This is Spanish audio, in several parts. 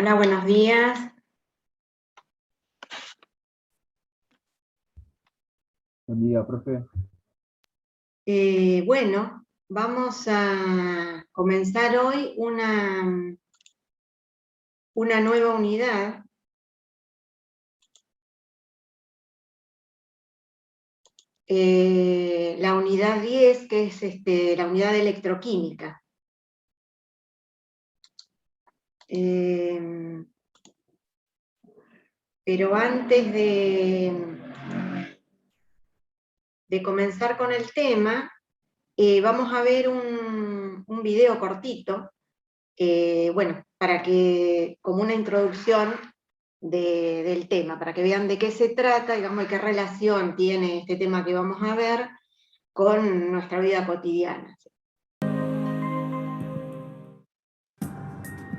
Hola, buenos días. Buen día, profe. Bueno, vamos a comenzar hoy una nueva unidad. La unidad 10, que es la unidad de electroquímica. Pero antes de comenzar con el tema, vamos a ver un video cortito, bueno, como una introducción del tema, para que vean de qué se trata, digamos, y qué relación tiene este tema que vamos a ver con nuestra vida cotidiana.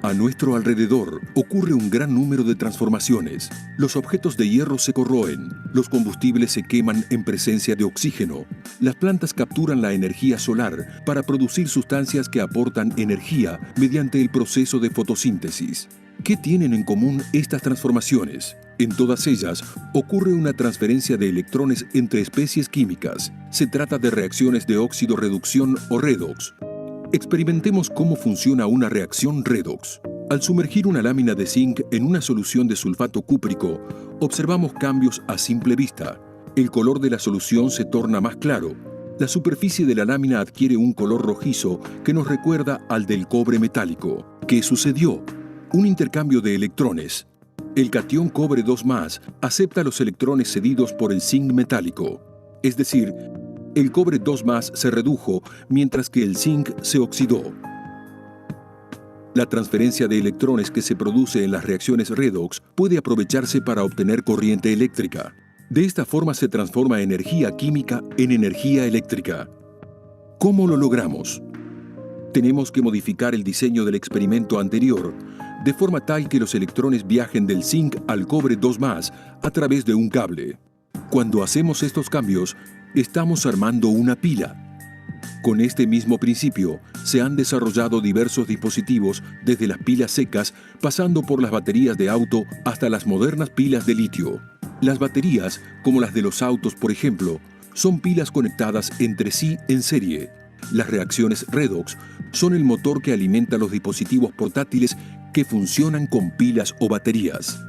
A nuestro alrededor ocurre un gran número de transformaciones. Los objetos de hierro se corroen, los combustibles se queman en presencia de oxígeno, las plantas capturan la energía solar para producir sustancias que aportan energía mediante el proceso de fotosíntesis. ¿Qué tienen en común estas transformaciones? En todas ellas ocurre una transferencia de electrones entre especies químicas. Se trata de reacciones de óxido-reducción o redox. Experimentemos cómo funciona una reacción redox. Al sumergir una lámina de zinc en una solución de sulfato cúprico, observamos cambios a simple vista. El color de la solución se torna más claro. La superficie de la lámina adquiere un color rojizo que nos recuerda al del cobre metálico. ¿Qué sucedió? Un intercambio de electrones. El catión cobre 2+ acepta los electrones cedidos por el zinc metálico. Es decir, el cobre 2+ se redujo, mientras que el zinc se oxidó. La transferencia de electrones que se produce en las reacciones redox puede aprovecharse para obtener corriente eléctrica. De esta forma se transforma energía química en energía eléctrica. ¿Cómo lo logramos? Tenemos que modificar el diseño del experimento anterior, de forma tal que los electrones viajen del zinc al cobre 2+ a través de un cable. Cuando hacemos estos cambios, estamos armando una pila. Con este mismo principio, se han desarrollado diversos dispositivos, desde las pilas secas, pasando por las baterías de auto hasta las modernas pilas de litio. Las baterías, como las de los autos por ejemplo, son pilas conectadas entre sí en serie. Las reacciones redox son el motor que alimenta los dispositivos portátiles que funcionan con pilas o baterías.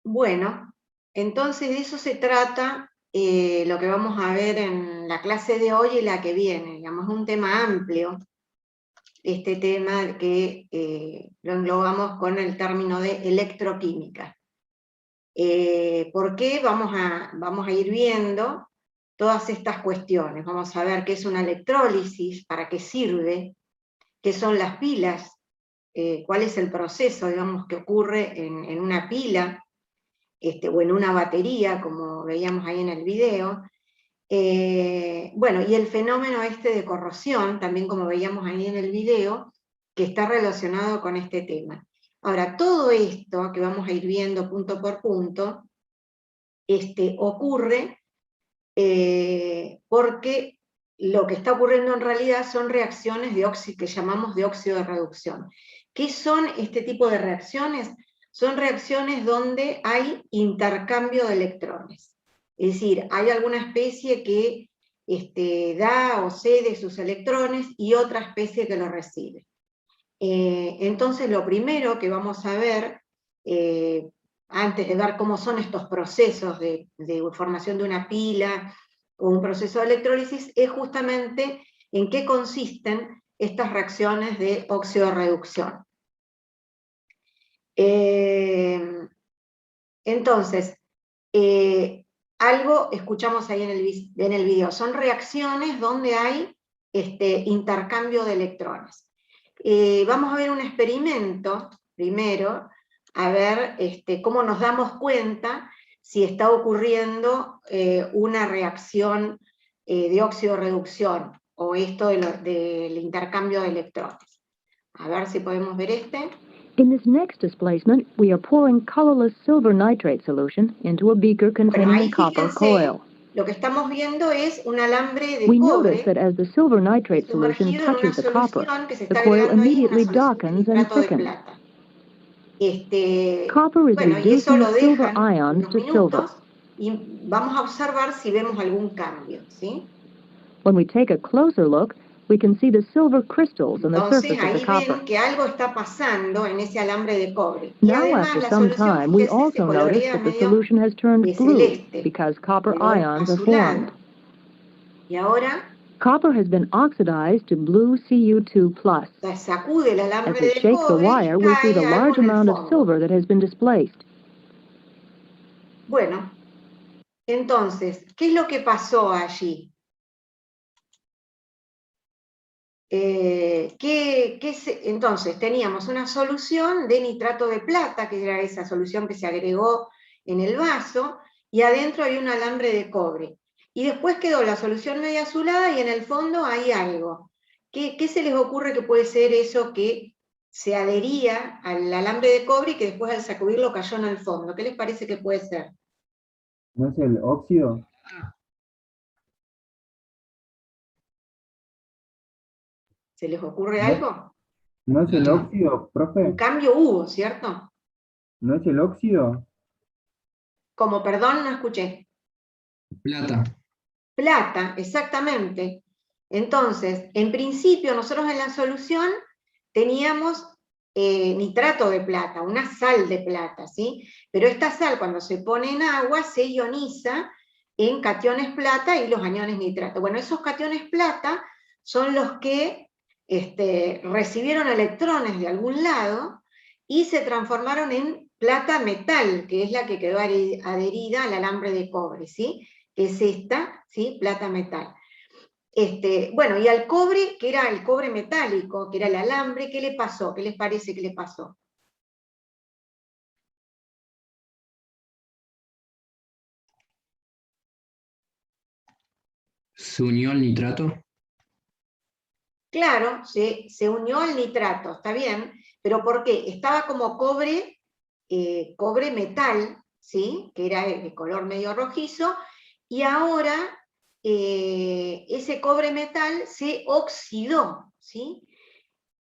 Bueno, entonces de eso se trata lo que vamos a ver en la clase de hoy y la que viene. Digamos, un tema amplio, este tema que lo englobamos con el término de electroquímica. ¿Por qué? Vamos a ir viendo todas estas cuestiones. Vamos a ver qué es una electrólisis, para qué sirve, qué son las pilas, cuál es el proceso, digamos, que ocurre en una pila, o en una batería, como veíamos ahí en el video. Bueno, y el fenómeno de corrosión, también como veíamos ahí en el video, que está relacionado con este tema. Ahora, todo esto que vamos a ir viendo punto por punto, ocurre porque lo que está ocurriendo en realidad son reacciones que llamamos de óxido de reducción. ¿Qué son este tipo de reacciones? Son reacciones donde hay intercambio de electrones. Es decir, hay alguna especie que da o cede sus electrones y otra especie que los recibe. Entonces, lo primero que vamos a ver, antes de ver cómo son estos procesos de formación de una pila o un proceso de electrólisis, es justamente en qué consisten estas reacciones de óxido-reducción. Entonces, algo escuchamos ahí en el video, son reacciones donde hay intercambio de electrones. Vamos a ver un experimento primero, a ver cómo nos damos cuenta si está ocurriendo una reacción de óxido-reducción o esto del intercambio de electrones. A ver si podemos ver In this next displacement, we are pouring colorless silver nitrate solution into a beaker containing a copper coil. lo que estamos viendo es un alambre de We notice cobre that as the silver nitrate solution sumergido en una touches the copper, solución que se the está coil agregando ahí, una immediately solución de darkens and nitrato de thickens. plata. Copper is Bueno, y eso reducing lo silver dejan ions unos to silver. minutos y vamos a observar si vemos algún cambio, ¿sí? When we take a closer look, we can see the silver crystals on the Entonces surface of the ahí copper. ven que algo está pasando en ese alambre de cobre. Y Now, además after la some solución, time, we fíjese, se also notice colorea that the medio solution has turned blue celeste, because copper color ions are azulado. formed. Y ahora Copper has been oxidized to blue Cu2+. sacude el As alambre we de shake the cobre wire, y we see cae the algo large en el amount of fondo. silver that has been displaced. Bueno, entonces, ¿qué es lo que pasó allí? Entonces, teníamos una solución de nitrato de plata, que era esa solución que se agregó en el vaso, y adentro había un alambre de cobre. Y después quedó la solución media azulada y en el fondo hay algo. ¿Qué se les ocurre que puede ser eso que se adhería al alambre de cobre y que después al sacudirlo cayó en el fondo? ¿Qué les parece que puede ser? ¿No es el óxido? ¿Se les ocurre ¿No, algo? no es el óxido, Un profe? cambio hubo, ¿cierto? ¿No es el óxido? Como, perdón, no escuché. Plata. Plata, exactamente. Entonces, en principio, nosotros en la solución teníamos nitrato de plata, una sal de plata, ¿sí? Pero esta sal, cuando se pone en agua, se ioniza en cationes plata y los aniones nitrato. Bueno, esos cationes plata son los que recibieron electrones de algún lado y se transformaron en plata metal, que es la que quedó adherida al alambre de cobre, ¿sí? Que es esta, ¿sí? Plata metal. Bueno, y al cobre, que era el cobre metálico, que era el alambre, ¿qué le pasó? ¿Qué les parece que le pasó? ¿Se unió al nitrato? Claro, se unió al nitrato, está bien, pero ¿por qué? Estaba como cobre, cobre metal, ¿sí? Que era de color medio rojizo, y ahora ese cobre metal se oxidó, ¿sí?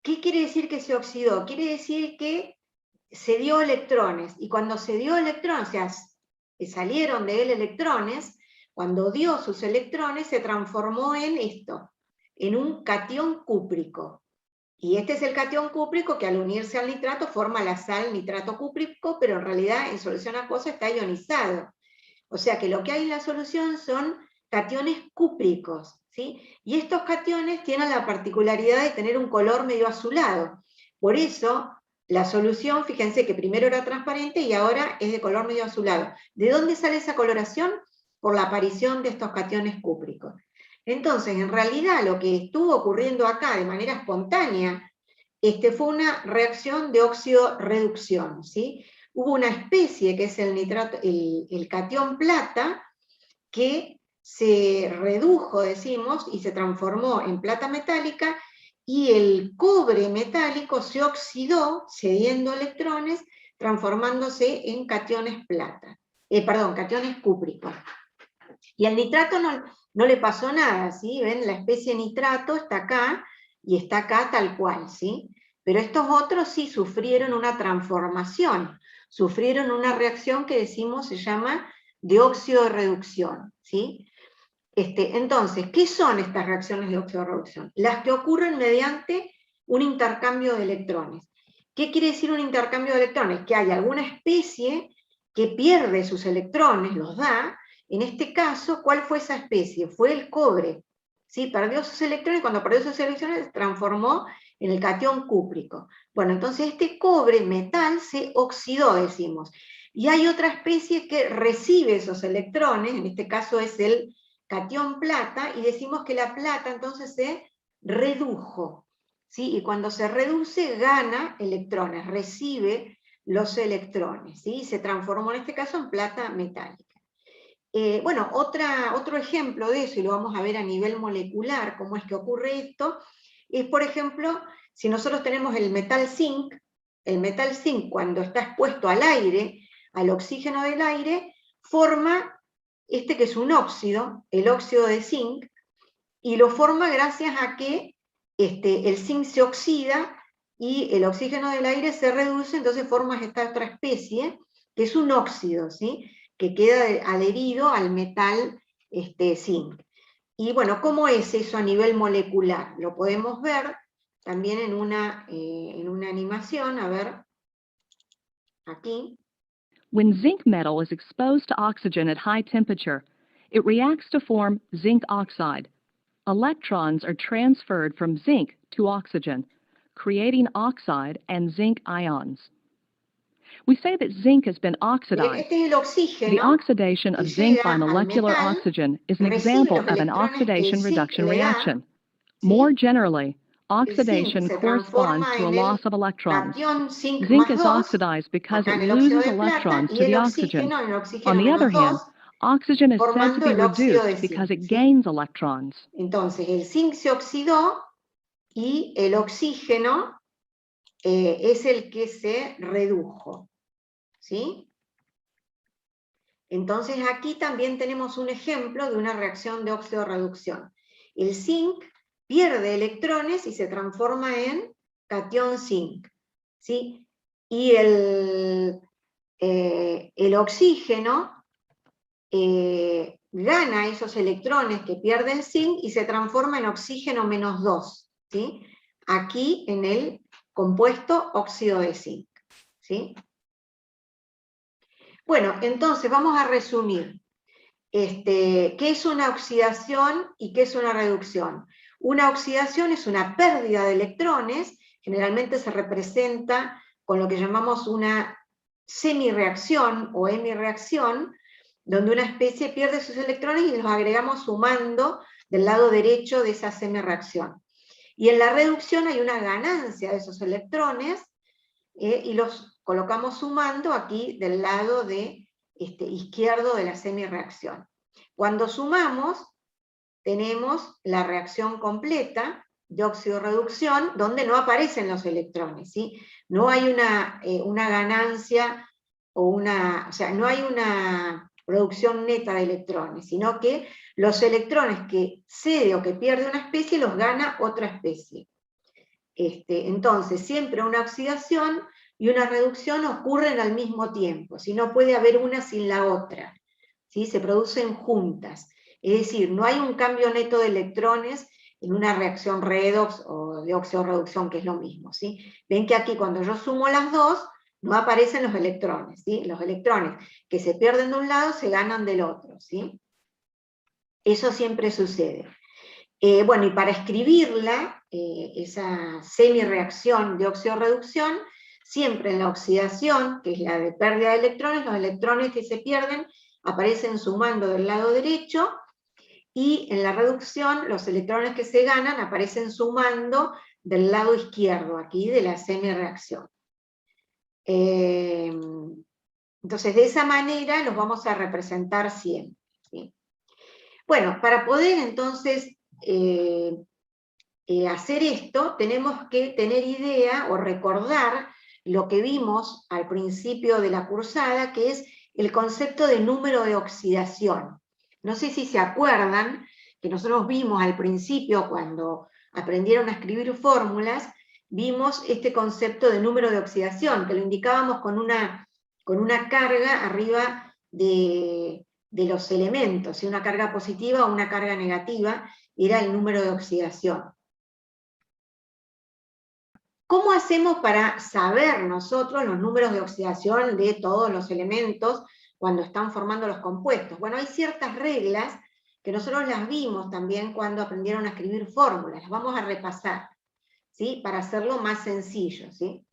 ¿Qué quiere decir que se oxidó? Quiere decir que se dio electrones, y cuando se dio electrones, o sea, salieron de él electrones, cuando dio sus electrones se transformó en esto, en un catión cúprico. Y este es el catión cúprico que al unirse al nitrato forma la sal nitrato cúprico, pero en realidad en solución acuosa está ionizado. O sea que lo que hay en la solución son cationes cúpricos, ¿sí? Y estos cationes tienen la particularidad de tener un color medio azulado. Por eso, la solución, fíjense que primero era transparente y ahora es de color medio azulado. ¿De dónde sale esa coloración? Por la aparición de estos cationes cúpricos. Entonces, en realidad, lo que estuvo ocurriendo acá de manera espontánea fue una reacción de óxido-reducción, ¿sí? Hubo una especie que es el nitrato, el catión plata, que se redujo, decimos, y se transformó en plata metálica, y el cobre metálico se oxidó, cediendo electrones, transformándose en cationes plata, cationes cúpricos. Y al nitrato no le pasó nada, ¿sí? ¿Ven? La especie nitrato está acá, y está acá tal cual, ¿sí? Pero estos otros sí sufrieron una transformación, sufrieron una reacción que decimos se llama de óxido-reducción, ¿sí? Entonces, ¿qué son estas reacciones de óxido-reducción? Las que ocurren mediante un intercambio de electrones. ¿Qué quiere decir un intercambio de electrones? Que hay alguna especie que pierde sus electrones, los da. En este caso, ¿cuál fue esa especie? Fue el cobre, ¿sí? Perdió sus electrones, cuando perdió sus electrones se transformó en el catión cúprico. Bueno, entonces este cobre metal se oxidó, decimos. Y hay otra especie que recibe esos electrones, en este caso es el catión plata, y decimos que la plata entonces se redujo, ¿sí? Y cuando se reduce gana electrones, recibe los electrones, ¿sí? Se transformó en este caso en plata metálica. Bueno, otro ejemplo de eso, y lo vamos a ver a nivel molecular, cómo es que ocurre esto, es por ejemplo, si nosotros tenemos el metal zinc cuando está expuesto al aire, al oxígeno del aire, forma este que es un óxido, el óxido de zinc, y lo forma gracias a que el zinc se oxida y el oxígeno del aire se reduce, entonces forma esta otra especie, que es un óxido, ¿sí? Que queda adherido al metal zinc. Y bueno, ¿cómo es eso a nivel molecular? Lo podemos ver también en una animación, a ver, aquí. When zinc metal is exposed to oxygen at high temperature, it reacts to form zinc oxide. Electrons are transferred from zinc to oxygen, creating oxide and zinc ions. We say that zinc has been oxidized. Este es el oxígeno. The oxidation of que zinc llega by al molecular metal, oxygen is an recibe example los of an electrones que el oxidation-reduction zinc le da, reaction. ¿sí? More generally, El zinc oxidation se corresponds transforma to a en loss el of electrons. catión zinc Zinc más is 2, oxidized because acá it en el óxido loses de plata, electrons y to el the oxygen. oxígeno, On the other hand, 2, oxygen is said to formando be el óxido de reduced because zinc, it ¿sí? gains electrons. Entonces el zinc se oxidó y el oxígeno es el que se redujo, ¿sí? Entonces aquí también tenemos un ejemplo de una reacción de óxido-reducción. El zinc pierde electrones y se transforma en catión zinc, ¿sí? Y el oxígeno gana esos electrones que pierde el zinc y se transforma en oxígeno menos 2, ¿sí? Aquí en el compuesto óxido de zinc, ¿sí? Bueno, entonces vamos a resumir. ¿Qué es una oxidación y qué es una reducción? Una oxidación es una pérdida de electrones, generalmente se representa con lo que llamamos una semirreacción o hemirreacción, donde una especie pierde sus electrones y los agregamos sumando del lado derecho de esa semirreacción. Y en la reducción hay una ganancia de esos electrones y los colocamos sumando aquí del lado izquierdo de la semirreacción. Cuando sumamos, tenemos la reacción completa de óxido-reducción, donde no aparecen los electrones, ¿sí? No hay una ganancia o sea, no hay una producción neta de electrones, sino que los electrones que cede o que pierde una especie los gana otra especie. Entonces, siempre una oxidación y una reducción ocurren al mismo tiempo, si no puede haber una sin la otra, ¿sí? Se producen juntas, es decir, no hay un cambio neto de electrones en una reacción redox o de óxido-reducción, que es lo mismo, ¿sí? Ven que aquí cuando yo sumo las dos, no aparecen los electrones, ¿sí? Los electrones que se pierden de un lado se ganan del otro, ¿sí? Eso siempre sucede. Bueno, y para escribirla, esa semirreacción de óxido-reducción, siempre en la oxidación, que es la de pérdida de electrones, los electrones que se pierden aparecen sumando del lado derecho, y en la reducción, los electrones que se ganan aparecen sumando del lado izquierdo, aquí de la semirreacción. Entonces, de esa manera los vamos a representar siempre, ¿sí? Bueno, para poder entonces hacer esto, tenemos que tener idea o recordar lo que vimos al principio de la cursada, que es el concepto de número de oxidación. No sé si se acuerdan que nosotros vimos al principio, cuando aprendieron a escribir fórmulas, vimos este concepto de número de oxidación, que lo indicábamos con una carga arriba de los elementos, ¿sí? Una carga positiva o una carga negativa, era el número de oxidación. ¿Cómo hacemos para saber nosotros los números de oxidación de todos los elementos cuando están formando los compuestos? Bueno, hay ciertas reglas que nosotros las vimos también cuando aprendieron a escribir fórmulas, las vamos a repasar, ¿sí? Para hacerlo más sencillo, ¿sí?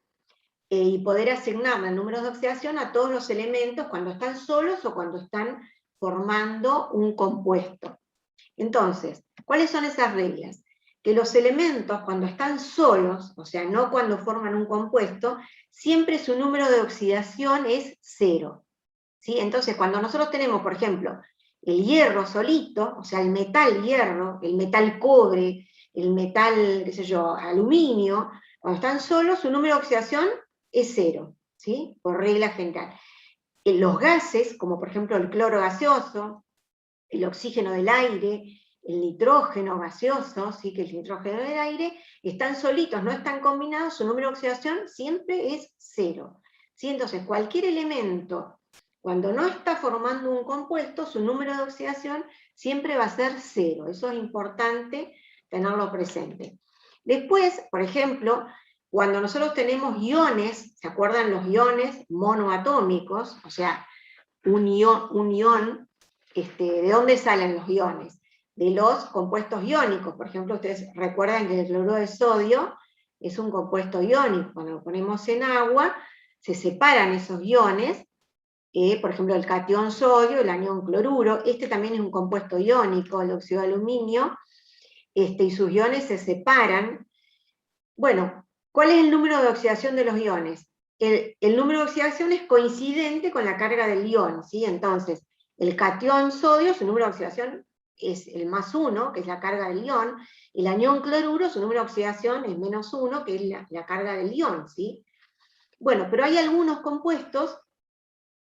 Y poder asignarle números de oxidación a todos los elementos cuando están solos o cuando están formando un compuesto. Entonces, ¿cuáles son esas reglas? Que los elementos cuando están solos, o sea, no cuando forman un compuesto, siempre su número de oxidación es 0. ¿Sí? Entonces, cuando nosotros tenemos, por ejemplo, el hierro solito, o sea, el metal hierro, el metal cobre, el metal, qué sé yo, aluminio, cuando están solos, su número de oxidación es 0, ¿sí? Por regla general. Los gases, como por ejemplo el cloro gaseoso, el oxígeno del aire, el nitrógeno gaseoso, ¿sí? Que el nitrógeno del aire, están solitos, no están combinados, su número de oxidación siempre es 0. ¿Sí? Entonces, cualquier elemento, cuando no está formando un compuesto, su número de oxidación siempre va a ser 0. Eso es importante tenerlo presente. Después, por ejemplo, cuando nosotros tenemos iones, ¿se acuerdan los iones monoatómicos? O sea, un ion, ¿de dónde salen los iones? De los compuestos iónicos. Por ejemplo, ustedes recuerdan que el cloruro de sodio es un compuesto iónico. Cuando lo ponemos en agua, se separan esos iones, por ejemplo, el catión sodio, el anión cloruro. Este también es un compuesto iónico, el óxido de aluminio, y sus iones se separan. Bueno, ¿cuál es el número de oxidación de los iones? El número de oxidación es coincidente con la carga del ion, ¿sí? Entonces, el catión sodio, su número de oxidación es el +1, que es la carga del ion, el anión cloruro, su número de oxidación es -1, que es la carga del ion, ¿sí? Bueno, pero hay algunos compuestos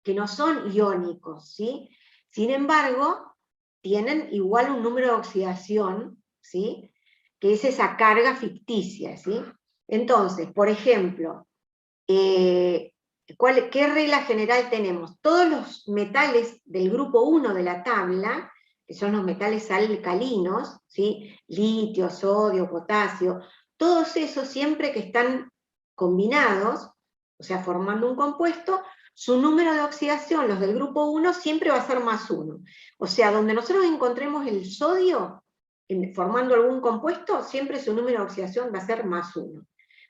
que no son iónicos, ¿sí? Sin embargo, tienen igual un número de oxidación, ¿sí? Que es esa carga ficticia, ¿sí? Entonces, por ejemplo, ¿qué regla general tenemos? Todos los metales del grupo 1 de la tabla, que son los metales alcalinos, ¿sí? Litio, sodio, potasio, todos esos siempre que están combinados, o sea, formando un compuesto, su número de oxidación, los del grupo 1, siempre va a ser +1. O sea, donde nosotros encontremos el sodio, formando algún compuesto, siempre su número de oxidación va a ser +1.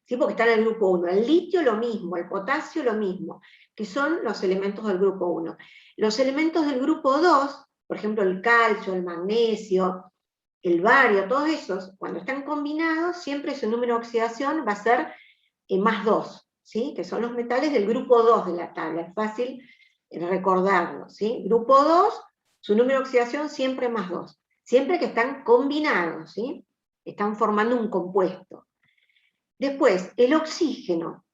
¿Sí? Porque está en el grupo 1. El litio lo mismo, el potasio lo mismo, que son los elementos del grupo 1. Los elementos del grupo 2, por ejemplo el calcio, el magnesio, el bario, todos esos, cuando están combinados, siempre su número de oxidación va a ser +2, ¿sí? Que son los metales del grupo 2 de la tabla, es fácil recordarlo, ¿sí? Grupo 2, su número de oxidación siempre +2, siempre que están combinados, ¿sí? Están formando un compuesto. Después, el oxígeno.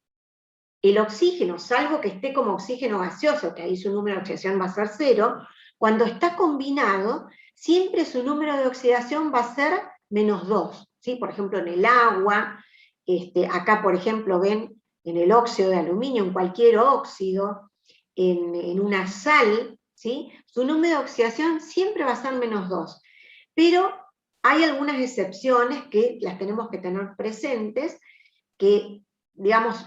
El oxígeno, salvo que esté como oxígeno gaseoso, que ahí su número de oxidación va a ser 0, cuando está combinado, siempre su número de oxidación va a ser -2, ¿sí? Por ejemplo, en el agua, acá por ejemplo ven en el óxido de aluminio, en cualquier óxido, en una sal, ¿sí? Su número de oxidación siempre va a ser -2. Pero hay algunas excepciones que las tenemos que tener presentes, que, digamos,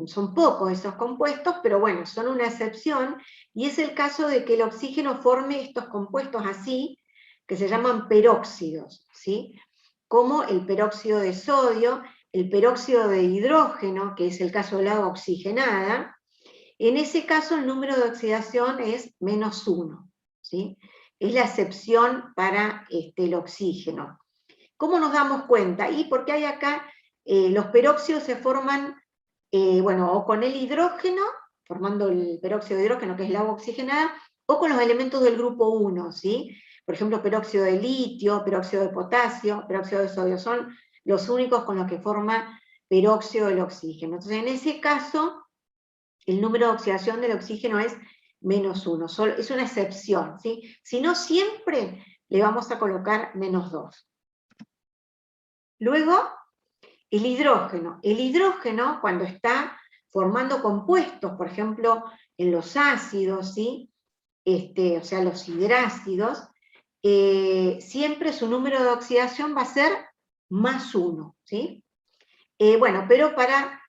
son pocos esos compuestos, pero bueno, son una excepción, y es el caso de que el oxígeno forme estos compuestos así, que se llaman peróxidos, ¿sí? Como el peróxido de sodio, el peróxido de hidrógeno, que es el caso del agua oxigenada. En ese caso el número de oxidación es -1, ¿sí? Es la excepción para el oxígeno. ¿Cómo nos damos cuenta? Y porque hay acá, los peróxidos se forman, bueno, o con el hidrógeno, formando el peróxido de hidrógeno, que es el agua oxigenada, o con los elementos del grupo 1, ¿sí? Por ejemplo, peróxido de litio, peróxido de potasio, peróxido de sodio, son los únicos con los que forma peróxido del oxígeno. Entonces, en ese caso, el número de oxidación del oxígeno es -1, solo, es una excepción, ¿sí? Si no, siempre le vamos a colocar -2. Luego, el hidrógeno. El hidrógeno, cuando está formando compuestos, por ejemplo, en los ácidos, ¿sí? O sea, los hidrácidos, siempre su número de oxidación va a ser +1, ¿sí? Bueno, pero para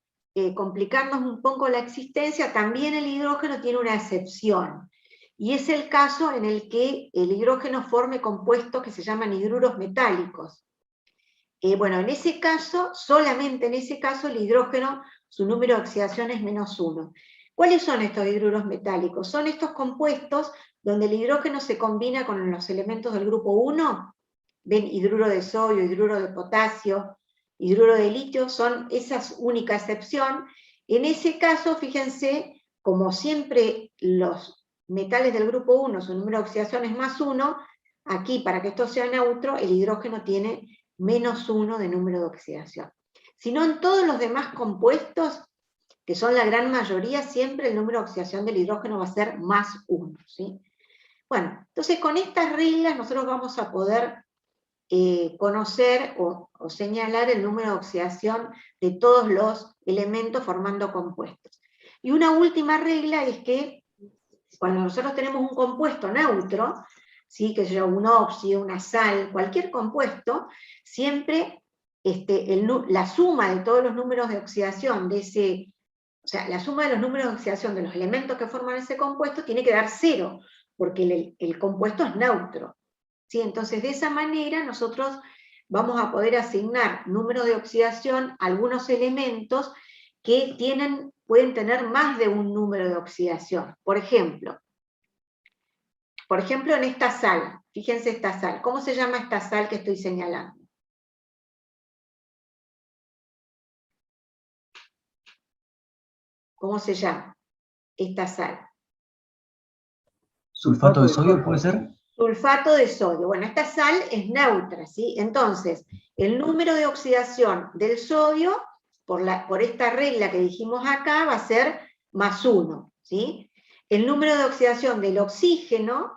complicarnos un poco la existencia, también el hidrógeno tiene una excepción, y es el caso en el que el hidrógeno forme compuestos que se llaman hidruros metálicos. Bueno, en ese caso, solamente en ese caso, el hidrógeno, su número de oxidación es -1. ¿Cuáles son estos hidruros metálicos? Son estos compuestos donde el hidrógeno se combina con los elementos del grupo 1, ven, hidruro de sodio, hidruro de potasio, hidruro de litio, son esa única excepción. En ese caso, fíjense, como siempre los metales del grupo 1, su número de oxidación es +1, aquí para que esto sea neutro, el hidrógeno tiene -1 de número de oxidación. Si no, en todos los demás compuestos, que son la gran mayoría, siempre el número de oxidación del hidrógeno va a ser +1, ¿sí? Bueno, entonces con estas reglas nosotros vamos a poder conocer o señalar el número de oxidación de todos los elementos formando compuestos. Y una última regla es que cuando nosotros tenemos un compuesto neutro, ¿sí? Que sea un óxido, una sal, cualquier compuesto, siempre la suma de todos los números de oxidación de ese, o sea, la suma de los números de oxidación de los elementos que forman ese compuesto tiene que dar 0, porque el compuesto es neutro. ¿Sí? Entonces, de esa manera nosotros vamos a poder asignar números de oxidación a algunos elementos que pueden tener más de un número de oxidación. Por ejemplo, en esta sal, fíjense esta sal, ¿cómo se llama esta sal que estoy señalando? ¿Cómo se llama esta sal? ¿Sulfato de sodio puede ser? Sulfato de sodio. Bueno, esta sal es neutra, ¿sí? Entonces, el número de oxidación del sodio, por esta regla que dijimos acá, va a ser +1, ¿sí? El número de oxidación del oxígeno,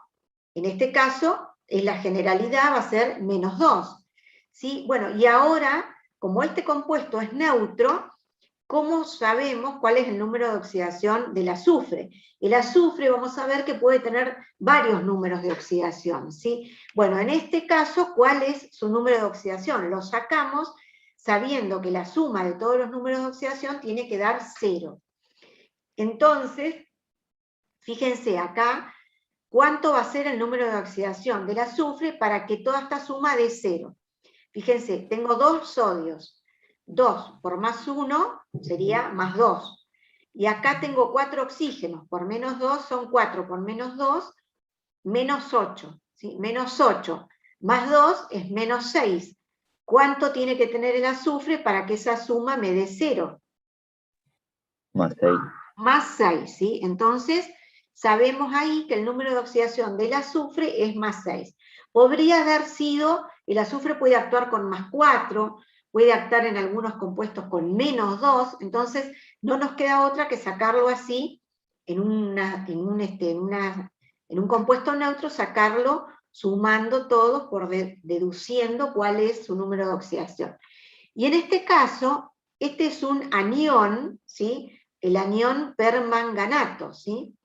en este caso, en la generalidad va a ser -2, ¿sí? Bueno, y ahora, como este compuesto es neutro, ¿cómo sabemos cuál es el número de oxidación del azufre? El azufre vamos a ver que puede tener varios números de oxidación, ¿sí? Bueno, en este caso, ¿cuál es su número de oxidación? Lo sacamos sabiendo que la suma de todos los números de oxidación tiene que dar 0. Entonces, fíjense acá, ¿cuánto va a ser el número de oxidación del azufre para que toda esta suma dé 0? Fíjense, tengo 2 sodios. 2 por +1 sería +2. Y acá tengo 4 oxígenos, por -2 son 4 por -2, -8. ¿Sí? -8 más 2 es -6. ¿Cuánto tiene que tener el azufre para que esa suma me dé 0? +6. +6, ¿sí? Entonces, sabemos ahí que el número de oxidación del azufre es +6. Podría haber sido, el azufre puede actuar con +4, puede actuar en algunos compuestos con -2, entonces no nos queda otra que sacarlo así, en un compuesto neutro, sacarlo sumando todo, deduciendo cuál es su número de oxidación. Y en este caso, este es un anión, ¿sí? El anión permanganato, ¿sí?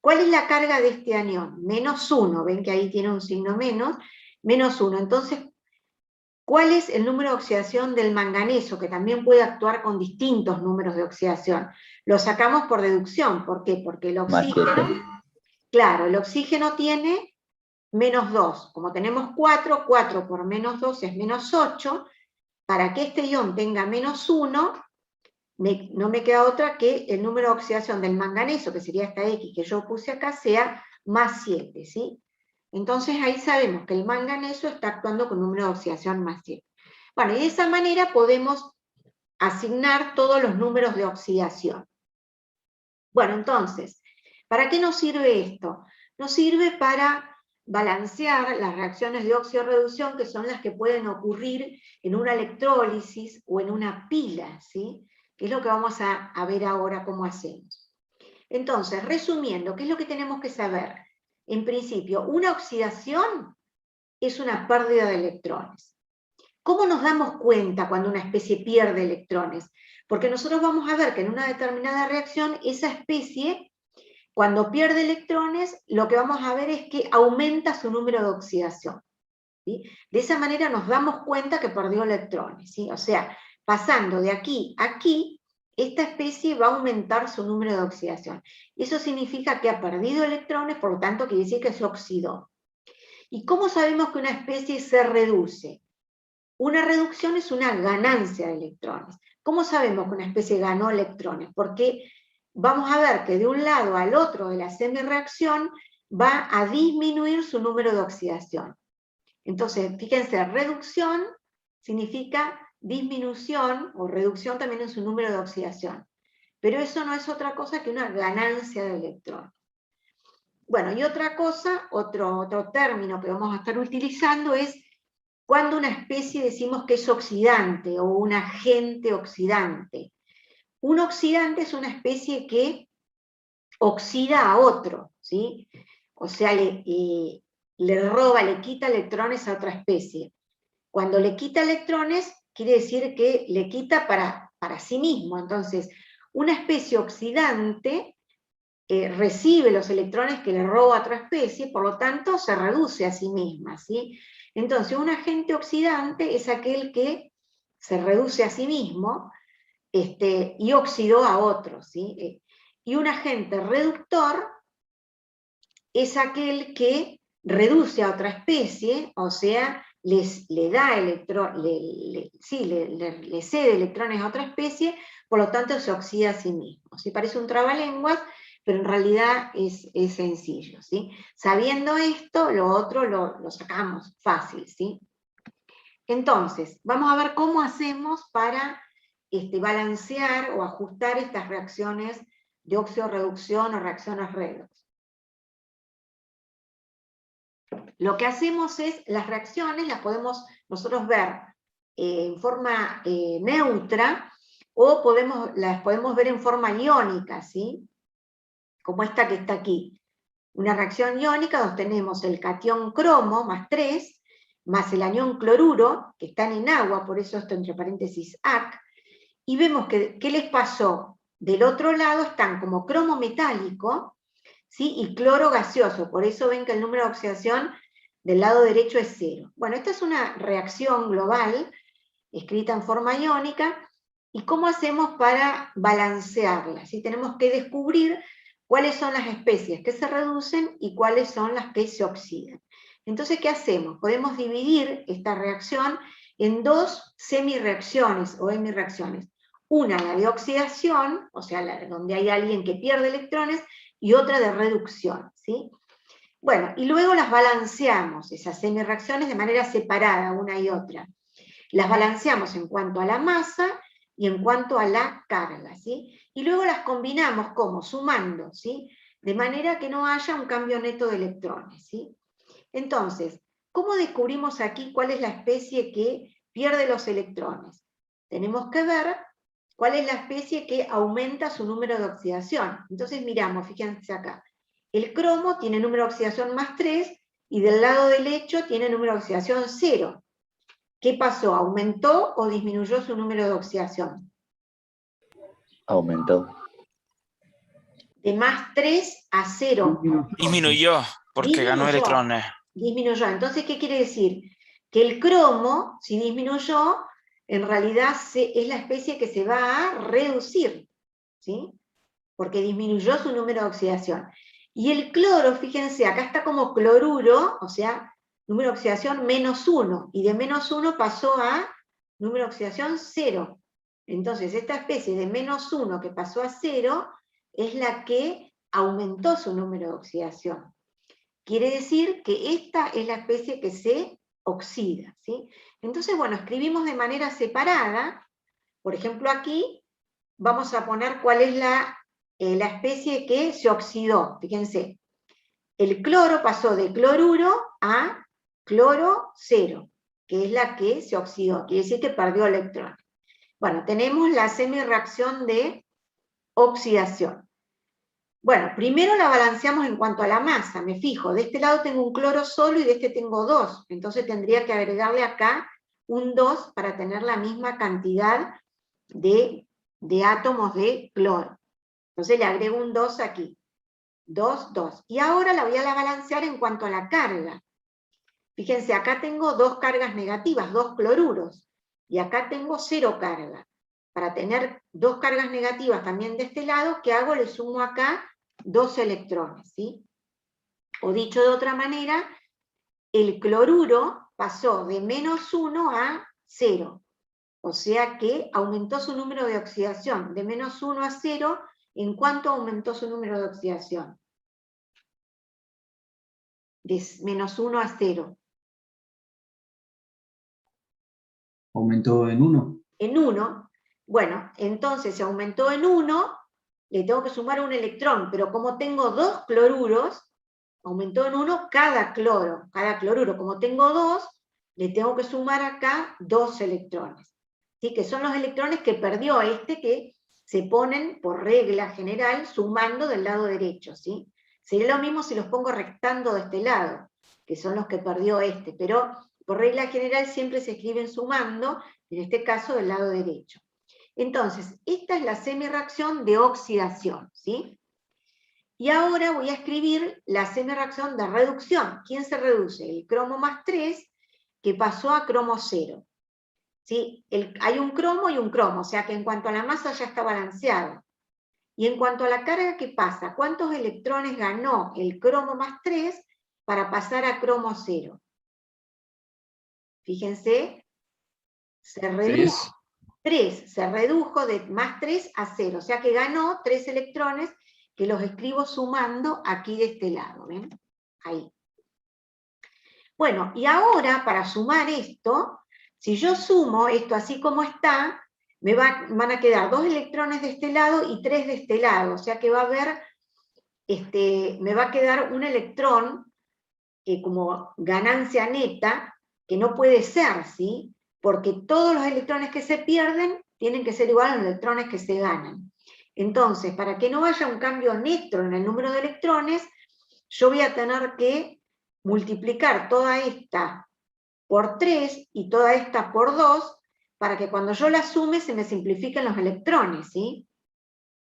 ¿Cuál es la carga de este anión? -1, ven que ahí tiene un signo menos, -1. Entonces, ¿cuál es el número de oxidación del manganeso, que también puede actuar con distintos números de oxidación? Lo sacamos por deducción, ¿por qué? Porque el oxígeno, claro, el oxígeno tiene -2, como tenemos 4, 4 por -2 es -8, para que este ion tenga -1, no me queda otra que el número de oxidación del manganeso, que sería esta X que yo puse acá, sea +7, ¿sí? Entonces ahí sabemos que el manganeso está actuando con número de oxidación +7. Bueno, y de esa manera podemos asignar todos los números de oxidación. Bueno, entonces, ¿para qué nos sirve esto? Nos sirve para balancear las reacciones de óxido-reducción, que son las que pueden ocurrir en una electrólisis o en una pila, ¿sí? Que es lo que vamos a ver ahora cómo hacemos. Entonces, resumiendo, ¿qué es lo que tenemos que saber? En principio, una oxidación es una pérdida de electrones. ¿Cómo nos damos cuenta cuando una especie pierde electrones? Porque nosotros vamos a ver que en una determinada reacción, esa especie, cuando pierde electrones, lo que vamos a ver es que aumenta su número de oxidación, ¿sí? De esa manera nos damos cuenta que perdió electrones, ¿sí? O sea, pasando de aquí a aquí, esta especie va a aumentar su número de oxidación. Eso significa que ha perdido electrones, por lo tanto quiere decir que se oxidó. ¿Y cómo sabemos que una especie se reduce? Una reducción es una ganancia de electrones. ¿Cómo sabemos que una especie ganó electrones? Porque vamos a ver que de un lado al otro de la semireacción va a disminuir su número de oxidación. Entonces, fíjense, reducción significa disminución, o reducción también en su número de oxidación. Pero eso no es otra cosa que una ganancia de electrones. Bueno, y otra cosa, otro término que vamos a estar utilizando es cuando una especie decimos que es oxidante, o un agente oxidante. Un oxidante es una especie que oxida a otro, ¿sí? o sea, le roba, le quita electrones a otra especie. Cuando le quita electrones, quiere decir que le quita para sí mismo. Entonces, una especie oxidante recibe los electrones que le roba a otra especie, por lo tanto se reduce a sí misma, ¿sí? Entonces, un agente oxidante es aquel que se reduce a sí mismo y oxidó a otros, ¿sí? Y un agente reductor es aquel que reduce a otra especie, o sea, le da le cede electrones a otra especie, por lo tanto se oxida a sí mismo. ¿Sí? Parece un trabalenguas, pero en realidad es sencillo. ¿Sí? Sabiendo esto, lo otro lo sacamos fácil. ¿Sí? Entonces, vamos a ver cómo hacemos para balancear o ajustar estas reacciones de óxido-reducción o reacciones redox. Lo que hacemos es, las reacciones las podemos nosotros ver en forma neutra, o las podemos ver en forma iónica, ¿sí? Como esta que está aquí. Una reacción iónica donde tenemos el catión cromo, más 3, más el anión cloruro, que están en agua, por eso esto entre paréntesis AC, y vemos que, ¿qué les pasó? Del otro lado están como cromo metálico, ¿sí? Y cloro gaseoso, por eso ven que el número de oxidación del lado derecho es 0. Bueno, esta es una reacción global, escrita en forma iónica, ¿y cómo hacemos para balancearla? ¿Sí? Tenemos que descubrir cuáles son las especies que se reducen y cuáles son las que se oxidan. Entonces, ¿qué hacemos? Podemos dividir esta reacción en dos semireacciones o hemireacciones. Una, la de oxidación, o sea, donde hay alguien que pierde electrones, y otra de reducción, ¿sí? Bueno, y luego las balanceamos, esas semireacciones, de manera separada, una y otra. Las balanceamos en cuanto a la masa y en cuanto a la carga, ¿sí? Y luego las combinamos, ¿cómo? Sumando, ¿sí? De manera que no haya un cambio neto de electrones, ¿sí? Entonces, ¿cómo descubrimos aquí cuál es la especie que pierde los electrones? Tenemos que ver cuál es la especie que aumenta su número de oxidación. Entonces miramos, fíjense acá. El cromo tiene número de oxidación más 3, y del lado derecho tiene número de oxidación 0. ¿Qué pasó? ¿Aumentó o disminuyó su número de oxidación? Aumentó. De más 3 a 0. Disminuyó, porque ganó electrones. Disminuyó. Entonces, ¿qué quiere decir? Que el cromo, si disminuyó, en realidad es la especie que se va a reducir, ¿sí? Porque disminuyó su número de oxidación. Y el cloro, fíjense, acá está como cloruro, o sea, número de oxidación menos 1, y de menos 1 pasó a número de oxidación 0. Entonces, esta especie de menos 1 que pasó a 0 es la que aumentó su número de oxidación. Quiere decir que esta es la especie que se oxida, ¿sí? Entonces, bueno, escribimos de manera separada. Por ejemplo, aquí vamos a poner cuál es la especie que se oxidó. Fíjense, el cloro pasó de cloruro a cloro 0, que es la que se oxidó, quiere decir que perdió electrones. Bueno, tenemos la semirreacción de oxidación. Bueno, primero la balanceamos en cuanto a la masa, me fijo, de este lado tengo un cloro solo y de este tengo 2, entonces tendría que agregarle acá un 2 para tener la misma cantidad de átomos de cloro. Entonces le agrego un 2 aquí. 2, 2. Y ahora la voy a balancear en cuanto a la carga. Fíjense, acá tengo 2 cargas negativas, 2 cloruros, y acá tengo 0 carga. Para tener 2 cargas negativas también de este lado, ¿qué hago? Le sumo acá 2 electrones, ¿sí? O dicho de otra manera, el cloruro pasó de menos 1 a 0. O sea que aumentó su número de oxidación de menos 1 a 0. ¿En cuánto aumentó su número de oxidación? De menos 1 a 0. Aumentó en 1. En 1. Bueno, entonces si aumentó en 1, le tengo que sumar un electrón, pero como tengo 2 cloruros, aumentó en 1 cada cloruro. Como tengo 2, le tengo que sumar acá 2 electrones. ¿Sí? Que son los electrones que perdió que se ponen por regla general sumando del lado derecho, ¿sí? Sería lo mismo si los pongo restando de este lado, que son los que perdió este, pero por regla general siempre se escriben sumando, en este caso del lado derecho. Entonces, esta es la semireacción de oxidación, ¿sí? Y ahora voy a escribir la semireacción de reducción. ¿Quién se reduce? El cromo más 3, que pasó a cromo 0. ¿Sí? Hay un cromo y un cromo, o sea que en cuanto a la masa ya está balanceado. Y en cuanto a la carga, ¿qué pasa? ¿Cuántos electrones ganó el cromo más 3 para pasar a cromo 0? Fíjense, se redujo. 3 se redujo de más 3 a 0, o sea que ganó 3 electrones que los escribo sumando aquí de este lado, ¿ven? Ahí. Bueno, y ahora para sumar esto, si yo sumo esto así como está, van a quedar 2 electrones de este lado y 3 de este lado, o sea que va a haber, me va a quedar un electrón como ganancia neta, que no puede ser, ¿sí? Porque todos los electrones que se pierden tienen que ser igual a los electrones que se ganan. Entonces, para que no haya un cambio neto en el número de electrones, yo voy a tener que multiplicar toda esta por 3 y toda esta por 2, para que cuando yo la sume se me simplifiquen los electrones, ¿sí?